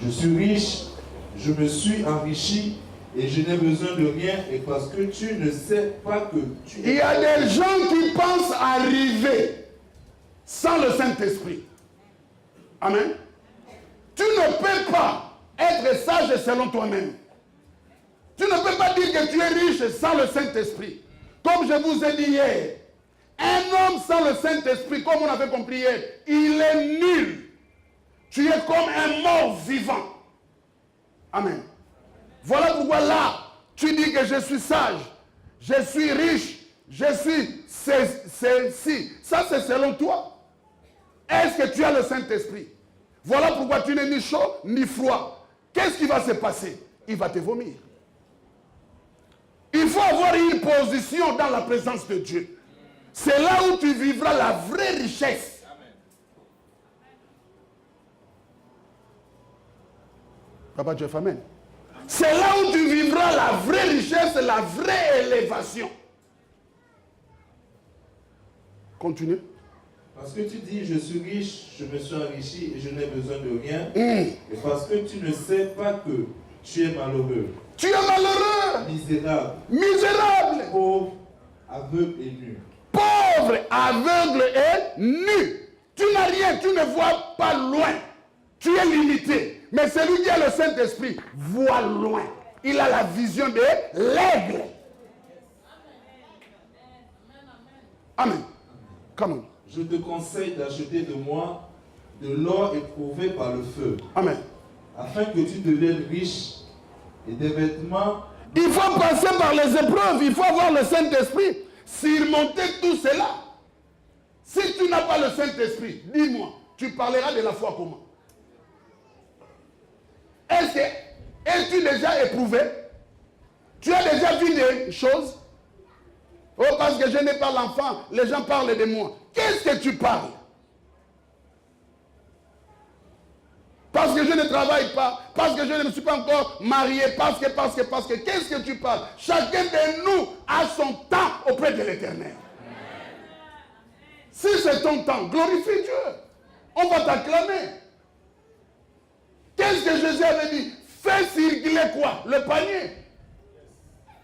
je suis riche, je me suis enrichi et je n'ai besoin de rien, et parce que tu ne sais pas que tu es... Il y a des gens qui pensent arriver sans le Saint-Esprit. Amen. Tu ne peux pas être sage selon toi-même. Tu ne peux pas dire que tu es riche sans le Saint-Esprit. Comme je vous ai dit hier, un homme sans le Saint-Esprit, comme on avait compris hier, il est nul. Tu es comme un mort vivant. Amen. Voilà pourquoi là, tu dis que je suis sage, je suis riche, je suis ceci. Ça, c'est selon toi. Est-ce que tu as le Saint-Esprit? Voilà pourquoi tu n'es ni chaud ni froid. Qu'est-ce qui va se passer? Il va te vomir. Il faut avoir une position dans la présence de Dieu. C'est là où tu vivras la vraie richesse. Amen. Papa Jeff, amen. C'est là où tu vivras la vraie richesse, la vraie élévation. Continue. Parce que tu dis, je suis riche, je me suis enrichi et je n'ai besoin de rien. Et parce que tu ne sais pas que tu es malheureux. Tu es malheureux. Misérable. Misérable. Pauvre, aveugle et nu. Pauvre, aveugle et nu. Tu n'as rien, tu ne vois pas loin. Tu es limité. Mais celui qui a le Saint-Esprit voit loin. Il a la vision de l'aigle. Amen. Come on. Je te conseille d'acheter de moi de l'or éprouvé par le feu. Amen. Afin que tu deviennes riche et des vêtements. Il faut passer par les épreuves. Il faut avoir le Saint-Esprit. Surmonter tout cela. Si tu n'as pas le Saint-Esprit, dis-moi, tu parleras de la foi comment? Est-ce que es-tu déjà éprouvé? Tu as déjà vu des choses? Oh, parce que je n'ai pas l'enfant, les gens parlent de moi. Qu'est-ce que tu parles? Parce que je ne travaille pas, parce que je ne me suis pas encore marié, parce que, qu'est-ce que tu parles? Chacun de nous a son temps auprès de l'Éternel. Si c'est ton temps, glorifie Dieu. On va t'acclamer. Qu'est-ce que Jésus avait dit? Fais circuler quoi? Le panier.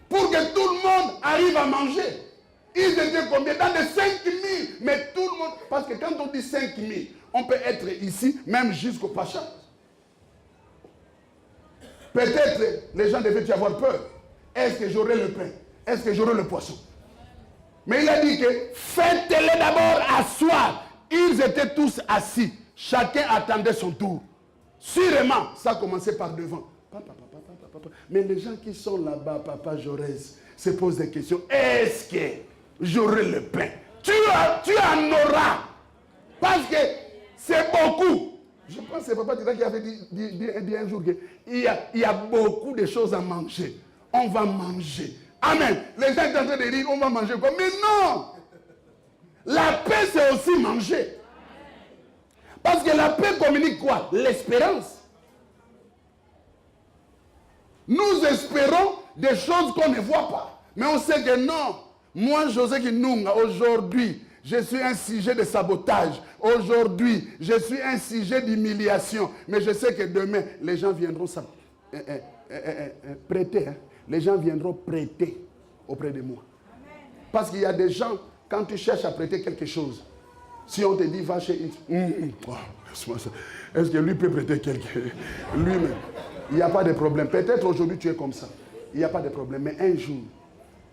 Pour que tout le monde arrive à manger. Ils étaient combien? Dans les 5000. Mais tout le monde... Parce que quand on dit 5000, on peut être ici, même jusqu'au Pacha. Peut-être les gens devaient y avoir peur. Est-ce que j'aurai le pain? Est-ce que j'aurai le poisson? Mais il a dit que faites-les d'abord asseoir. Ils étaient tous assis. Chacun attendait son tour. Sûrement, ça a commencé par devant. Papa. Mais les gens qui sont là-bas, Papa Jaurès, se posent des questions. Est-ce que j'aurai le pain? Tu en auras. Parce que c'est beaucoup. Je pense que c'est Papa qui avait dit un jour qu'il y a beaucoup de choses à manger. On va manger. Amen. Les gens sont en train de dire on va manger quoi? Mais non. La paix, c'est aussi manger. Parce que la paix communique quoi? L'espérance. Nous espérons des choses qu'on ne voit pas. Mais on sait que non. Moi, José Kinunga, aujourd'hui, je suis un sujet de sabotage. Aujourd'hui, je suis un sujet d'humiliation. Mais je sais que demain, les gens viendront prêter. Hein. Les gens viendront prêter auprès de moi. Parce qu'il y a des gens, quand tu cherches à prêter quelque chose, si on te dit, va chez X, est-ce que lui peut prêter quelqu'un? Lui-même. Il n'y a pas de problème. Peut-être aujourd'hui tu es comme ça. Il n'y a pas de problème. Mais un jour,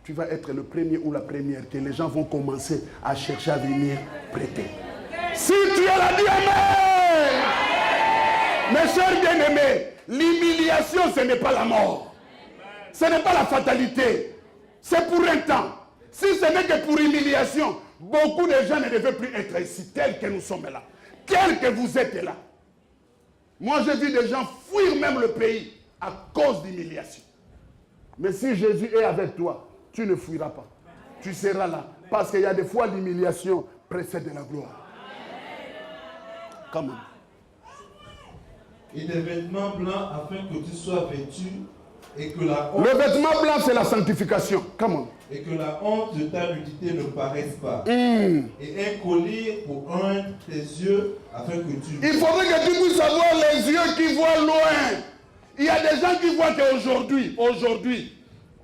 tu vas être le premier ou la première que les gens vont commencer à chercher à venir prêter. Si tu es là, dis Amen. Mes chers bien-aimés, l'humiliation, ce n'est pas la mort. Ce n'est pas la fatalité. C'est pour un temps. Si ce n'est que pour humiliation, beaucoup de gens ne devaient plus être ici, tels que nous sommes là. Tels que vous êtes là. Moi, j'ai vu des gens fuir même le pays à cause d'humiliation. Mais si Jésus est avec toi, tu ne fuiras pas. Tu seras là. Parce qu'il y a des fois l'humiliation précède de la gloire. Comment? Et des vêtements blancs afin que tu sois vêtu et que la honte... Le vêtement blanc, c'est la sanctification. Comment? Et que la honte de ta nudité ne paraisse pas. Et un collier pour oindre tes yeux afin que tu... Il faudrait que tu puisses avoir les yeux qui voient loin. Il y a des gens qui voient qu'aujourd'hui,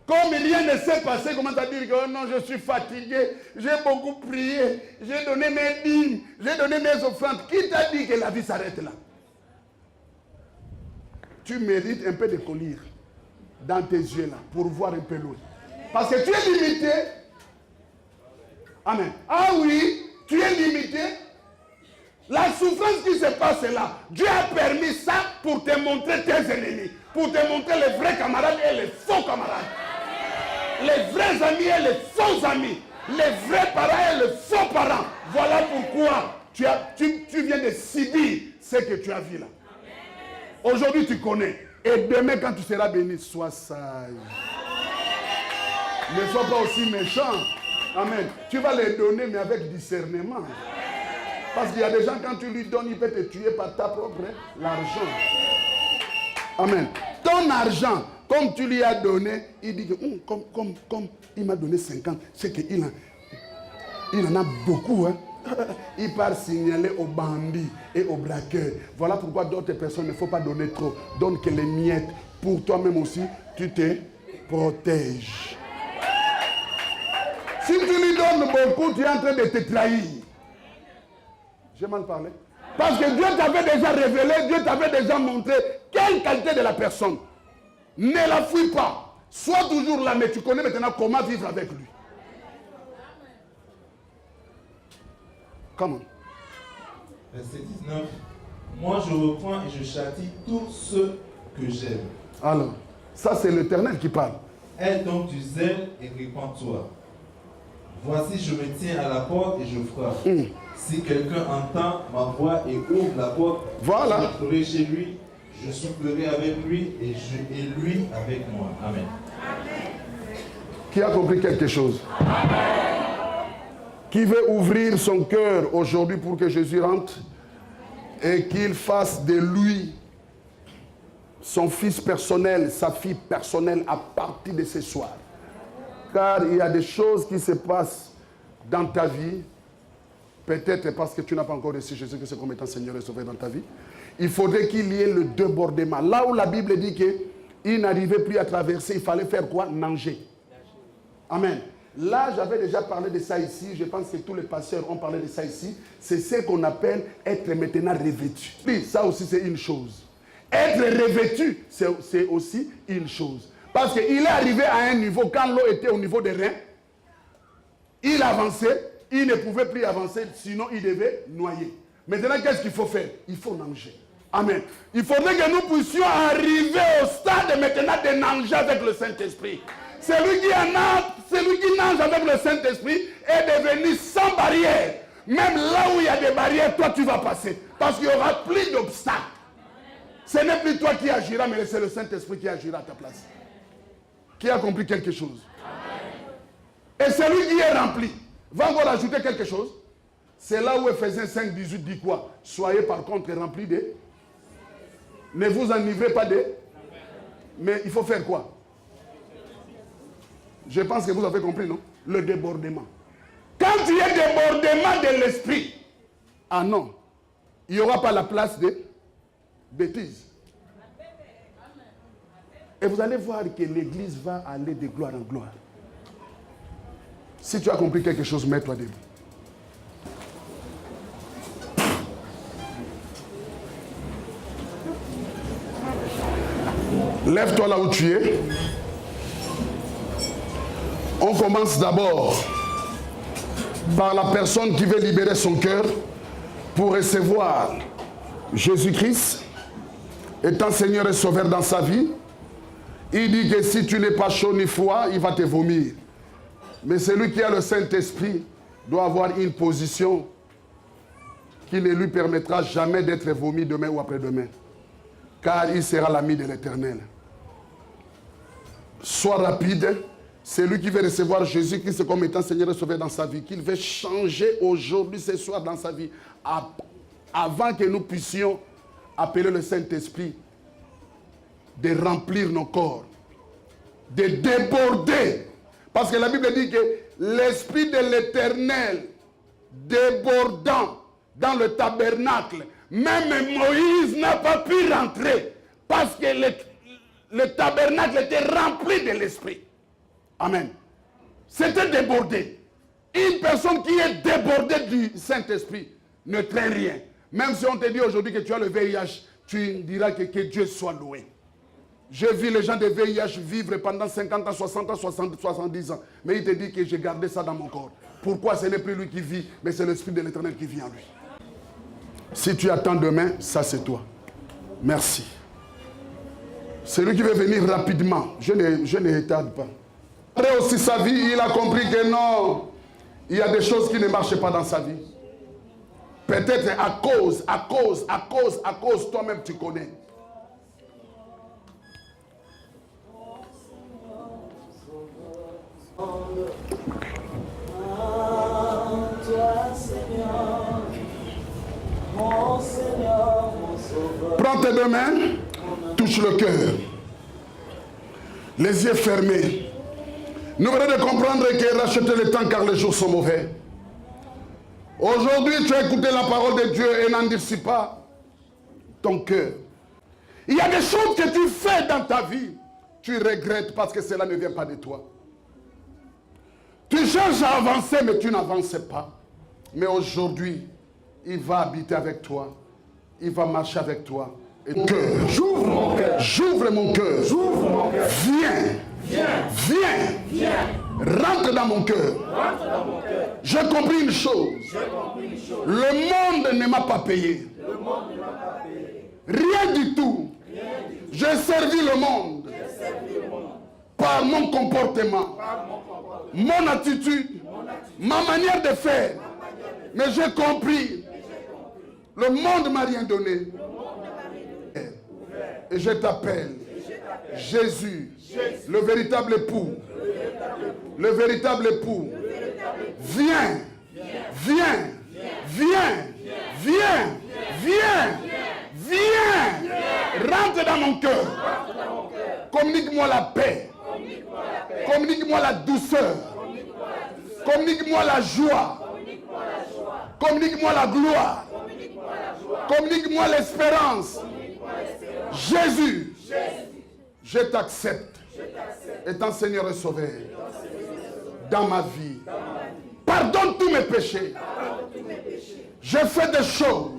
comme rien ne s'est passé, comment à dire que oh non, je suis fatigué, j'ai beaucoup prié, j'ai donné mes dîmes, j'ai donné mes offrandes. Qui t'a dit que la vie s'arrête là? Tu mérites un peu de collier dans tes yeux là, pour voir un peu loin. Parce que tu es limité. Amen. Ah oui, tu es limité. La souffrance qui se passe là, Dieu a permis ça pour te montrer tes ennemis, pour te montrer les vrais camarades et les faux camarades. Les vrais amis et les faux amis. Les vrais parents et les faux parents. Voilà pourquoi tu viens de subir ce que tu as vu là. Aujourd'hui tu connais. Et demain quand tu seras béni, sois sage. Ne sois pas aussi méchant. Amen. Tu vas les donner mais avec discernement. Parce qu'il y a des gens, quand tu lui donnes, il peut te tuer par ta propre l'argent. Amen. Ton argent, comme tu lui as donné, il dit que comme il m'a donné 50, c'est qu'il en a beaucoup. Hein. Il part signaler aux bandits et aux braqueurs. Voilà pourquoi d'autres personnes, il ne faut pas donner trop. Donne que les miettes. Pour toi-même aussi, tu te protèges. Si tu lui donnes beaucoup, tu es en train de te trahir. J'ai mal parlé. Parce que Dieu t'avait déjà révélé, Dieu t'avait déjà montré quelle qualité de la personne. Ne la fuis pas. Sois toujours là, mais tu connais maintenant comment vivre avec lui. Comment? Verset 19. Moi je reprends et je châtie tous ceux que j'aime. Alors, ça c'est l'Éternel qui parle. Aie donc du zèle et répands-toi. Voici, je me tiens à la porte et je frappe. Si quelqu'un entend ma voix et ouvre la porte, voilà. je entrerai chez lui, je soufflerai avec lui et lui avec moi. Amen. Qui a compris quelque chose? Amen. Qui veut ouvrir son cœur aujourd'hui pour que Jésus rentre et qu'il fasse de lui son fils personnel, sa fille personnelle à partir de ce soir. Car il y a des choses qui se passent dans ta vie, peut-être parce que tu n'as pas encore reçu Jésus-Christ comme étant Seigneur et Sauveur dans ta vie. Il faudrait qu'il y ait le débordement. Là où la Bible dit qu'il n'arrivait plus à traverser, il fallait faire quoi? Nager. Amen. Là, j'avais déjà parlé de ça ici. Je pense que tous les pasteurs ont parlé de ça ici. C'est ce qu'on appelle être maintenant revêtu. Oui, ça aussi, c'est une chose. Être revêtu, c'est aussi une chose. Parce qu'il est arrivé à un niveau, quand l'eau était au niveau des reins, il avançait, il ne pouvait plus avancer, sinon il devait noyer. Maintenant, qu'est-ce qu'il faut faire? Il faut nager. Amen. Il faudrait que nous puissions arriver au stade maintenant de nager avec le Saint-Esprit. Celui qui nage avec le Saint-Esprit est devenu sans barrière. Même là où il y a des barrières, toi tu vas passer. Parce qu'il y aura plus d'obstacles. Ce n'est plus toi qui agira, mais c'est le Saint-Esprit qui agira à ta place. Qui a compris quelque chose? Amen. Et celui qui est rempli va encore ajouter quelque chose. C'est là où Ephésiens 5, 18 dit quoi? Soyez par contre remplis de... Ne vous enivrez pas de... Mais il faut faire quoi? Je pense que vous avez compris, non? Le débordement. Quand il y a débordement de l'esprit, ah non, il n'y aura pas la place de bêtises. Et vous allez voir que l'église va aller de gloire en gloire. Si tu as compris quelque chose, mets-toi debout. Lève-toi là où tu es. On commence d'abord par la personne qui veut libérer son cœur pour recevoir Jésus-Christ étant Seigneur et Sauveur dans sa vie. Il dit que si tu n'es pas chaud ni froid, il va te vomir. Mais celui qui a le Saint-Esprit doit avoir une position qui ne lui permettra jamais d'être vomi demain ou après-demain. Car il sera l'ami de l'Éternel. Sois rapide. C'est lui qui veut recevoir Jésus-Christ comme étant Seigneur et Sauveur dans sa vie, qu'il veut changer aujourd'hui, ce soir dans sa vie, avant que nous puissions appeler le Saint-Esprit, de remplir nos corps, de déborder. Parce que la Bible dit que l'Esprit de l'Éternel débordant dans le tabernacle, même Moïse n'a pas pu rentrer parce que le tabernacle était rempli de l'Esprit. Amen. C'était débordé. Une personne qui est débordée du Saint-Esprit ne traîne rien. Même si on te dit aujourd'hui que tu as le VIH, tu diras que Dieu soit loué. J'ai vu les gens de VIH vivre pendant 50 ans, 60 ans, 70 ans. Mais il te dit que j'ai gardé ça dans mon corps. Pourquoi? Ce n'est plus lui qui vit, mais c'est l'Esprit de l'Éternel qui vit en lui. Si tu attends demain, ça c'est toi. Merci. Celui qui veut venir rapidement, je ne tarde pas. Après aussi sa vie, il a compris que non, il y a des choses qui ne marchent pas dans sa vie. Peut-être à cause, toi-même tu connais. Prends tes deux mains, touche le cœur. Les yeux fermés. Nous venons de comprendre que racheter le temps car les jours sont mauvais. Aujourd'hui, tu as écouté la parole de Dieu et n'endurcis pas ton cœur. Il y a des choses que tu fais dans ta vie, tu regrettes parce que cela ne vient pas de toi. Tu cherches à avancer, mais tu n'avances pas. Mais aujourd'hui, il va habiter avec toi. Il va marcher avec toi. Et j'ouvre mon cœur. J'ouvre mon cœur. Viens. Rentre dans mon cœur. J'ai compris une chose. Le monde ne m'a pas payé. Rien du tout. J'ai servi le monde. Par mon comportement. Mon attitude. Ma manière de faire. Mais j'ai compris. Le monde m'a rien donné. Et je t'appelle Jésus, le véritable époux. Le véritable époux. Viens. Rentre dans mon cœur. Communique-moi la paix. Communique-moi la douceur. Communique-moi la joie. Communique-moi la gloire. Communique-moi l'espérance. Jésus, je t'accepte étant Seigneur et Sauveur dans ma vie. Pardonne tous mes péchés. J'ai fait des choses,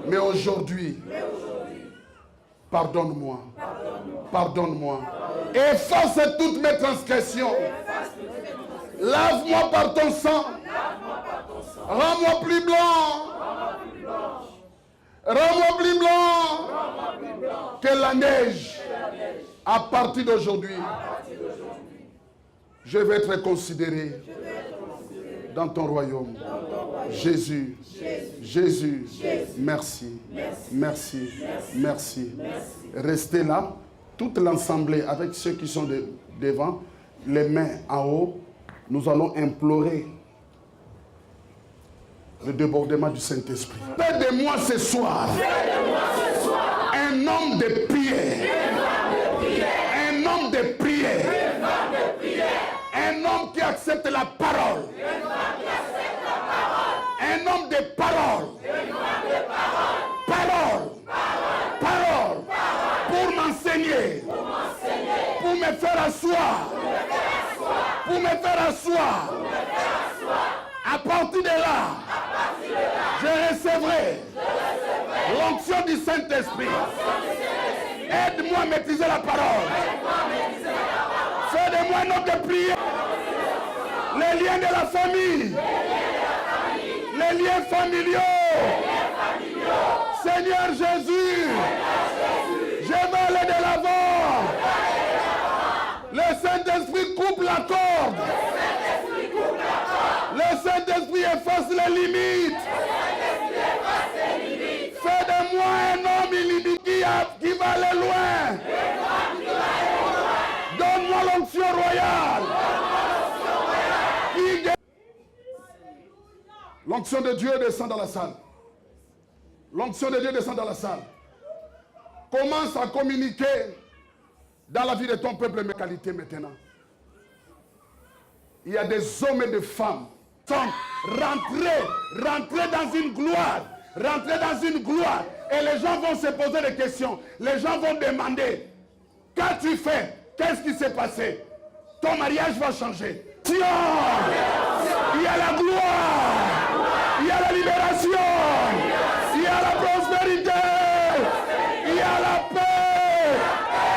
mais aujourd'hui, pardonne-moi. Pardonne-moi. Efface toutes mes transgressions. Lave-moi par ton sang. Rends-moi plus blanc. Rends-moi plus blanc que la neige. À partir d'aujourd'hui, je vais être considéré dans ton royaume. Jésus, merci. Restez là, toute l'assemblée avec ceux qui sont devant, les mains en haut. Nous allons implorer le débordement du Saint-Esprit. Fais de moi ce soir un homme de prière. accepte la parole. Un homme de parole. Parole. Pour m'enseigner. Pour me faire asseoir. À partir de là, je recevrai l'onction du Saint-Esprit. Aide-moi à maîtriser la parole. Fais de moi un homme de prière. Les liens de la famille. Les liens familiaux. Seigneur Jésus, je vais aller de l'avant. Le Saint-Esprit coupe la corde. Le Saint-Esprit efface les limites. Fais de moi un homme illimité qui va aller loin. Donne-moi l'onction royale. L'onction de Dieu descend dans la salle. L'onction de Dieu descend dans la salle. Commence à communiquer dans la vie de ton peuple mes qualités maintenant. Il y a des hommes et des femmes qui sont rentrés dans une gloire. Rentrer dans une gloire. Et les gens vont se poser des questions. Les gens vont demander, qu'as-tu fait? Qu'est-ce qui s'est passé? Ton mariage va changer. Tiens, il y a la gloire. Il y a la libération. Il y a la prospérité. Il y a la paix.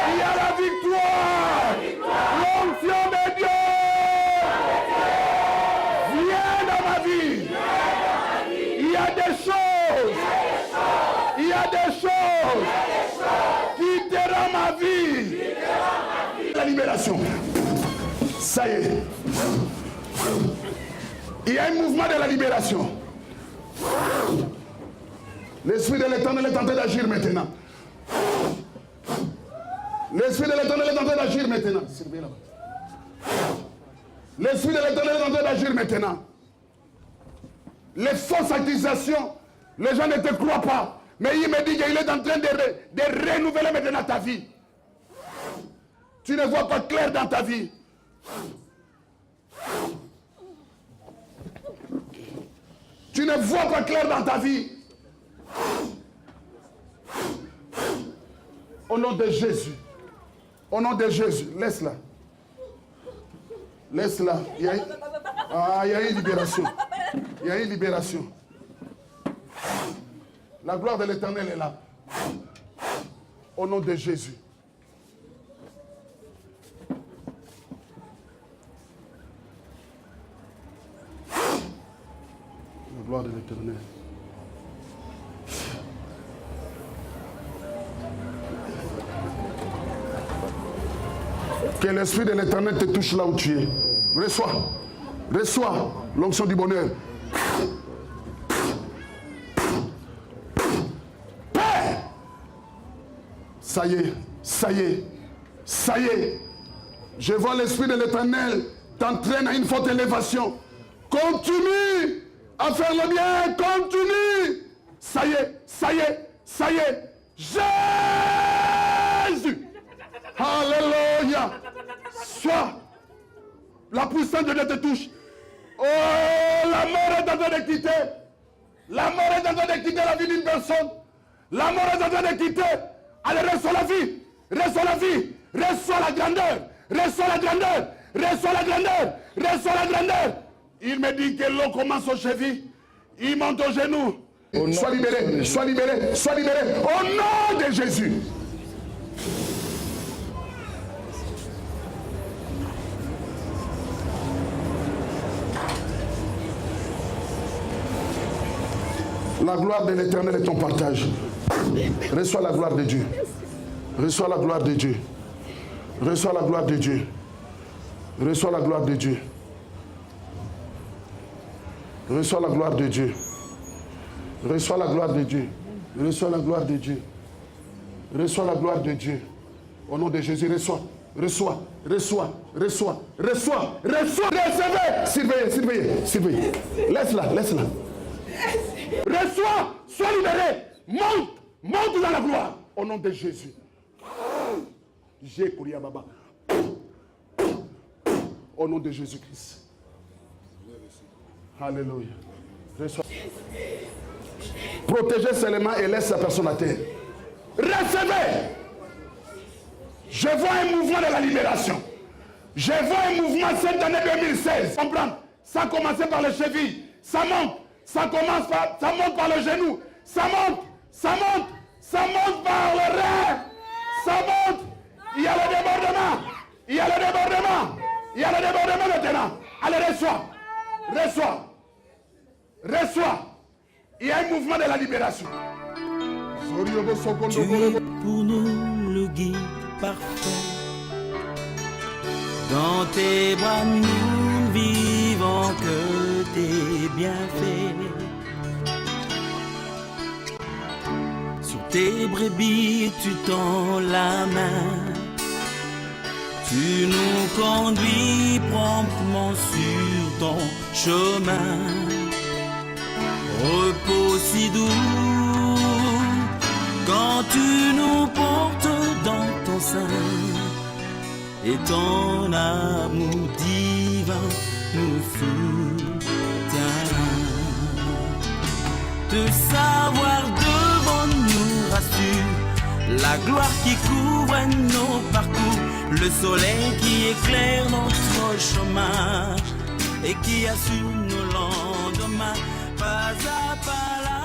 Il y a la victoire. L'onction de Dieu. Viens dans ma vie. Il y a des choses. Il y a des choses qui te rendent ma vie. La libération. Ça y est. Il y a un mouvement de la libération. L'Esprit de l'Éternel est en train d'agir maintenant. L'Esprit de l'Éternel est en train d'agir maintenant. L'Esprit de l'Éternel est en train d'agir maintenant. Les fausses accusations, les gens ne te croient pas. Mais il me dit qu'il est en train de renouveler maintenant ta vie. Tu ne vois pas clair dans ta vie. Tu ne vois pas clair dans ta vie. Au nom de Jésus. Au nom de Jésus. Laisse-la. Laisse-la. Il y a une libération. Il y a une libération. La gloire de l'Éternel est là. Au nom de Jésus. La gloire de l'Éternel. Que l'Esprit de l'Éternel te touche là où tu es. Reçois l'onction du bonheur. Père! Ça y est. Je vois l'Esprit de l'Éternel t'entraîne à une forte élévation. Continue à faire le bien. Continue. Ça y est. Jésus. Alléluia. Sois. La puissance de Dieu te touche. Oh, la mort est en train de quitter. La mort est en train de quitter la vie d'une personne. La mort est en train de quitter. Allez, reçois la vie. Reçois la vie. Reçois la grandeur. Reçois la grandeur. Reçois la grandeur. Reçois la grandeur. Il me dit que l'eau commence aux chevilles. Il monte aux genoux. Sois libéré. Sois libéré. Sois libéré. Au nom de Jésus. La gloire de l'Éternel est ton partage. Reçois la gloire de Dieu. Reçois la gloire de Dieu. Reçois la gloire de Dieu. Reçois la gloire de Dieu. Reçois la gloire de Dieu. Reçois la gloire de Dieu. Reçois la gloire de Dieu. Reçois la gloire de Dieu. Au nom de Jésus, reçois. Recevez. Surveillez. Laisse-la. Reçois, sois libéré. Monte dans la gloire. Au nom de Jésus. Au nom de Jésus-Christ. Alléluia. Reçois. Protégez seulement et laisse la personne à terre. Recevez. Je vois un mouvement de la libération. Je vois un mouvement cette année 2016. Comprendre. Ça a commencé par les chevilles. Ça monte. Ça monte par le genou. Ça monte. Ça monte. Ça monte par le rein. Ça monte. Il y a le débordement. Il y a le débordement. Il y a le débordement maintenant. Allez, reçois. Reçois. Reçois. Il y a un mouvement de la libération. Tu es pour nous le guide parfait. Dans tes bras nous vivons que tes bienfaits. Sur tes brebis tu tends la main. Tu nous conduis promptement sur ton chemin. Repos si doux quand tu nous portes dans ton sein. Et ton amour divin nous soutient. De savoir devant nous rassure la gloire qui couvre nos parcours, le soleil qui éclaire notre chemin et qui assure nos lendemains, pas à pas.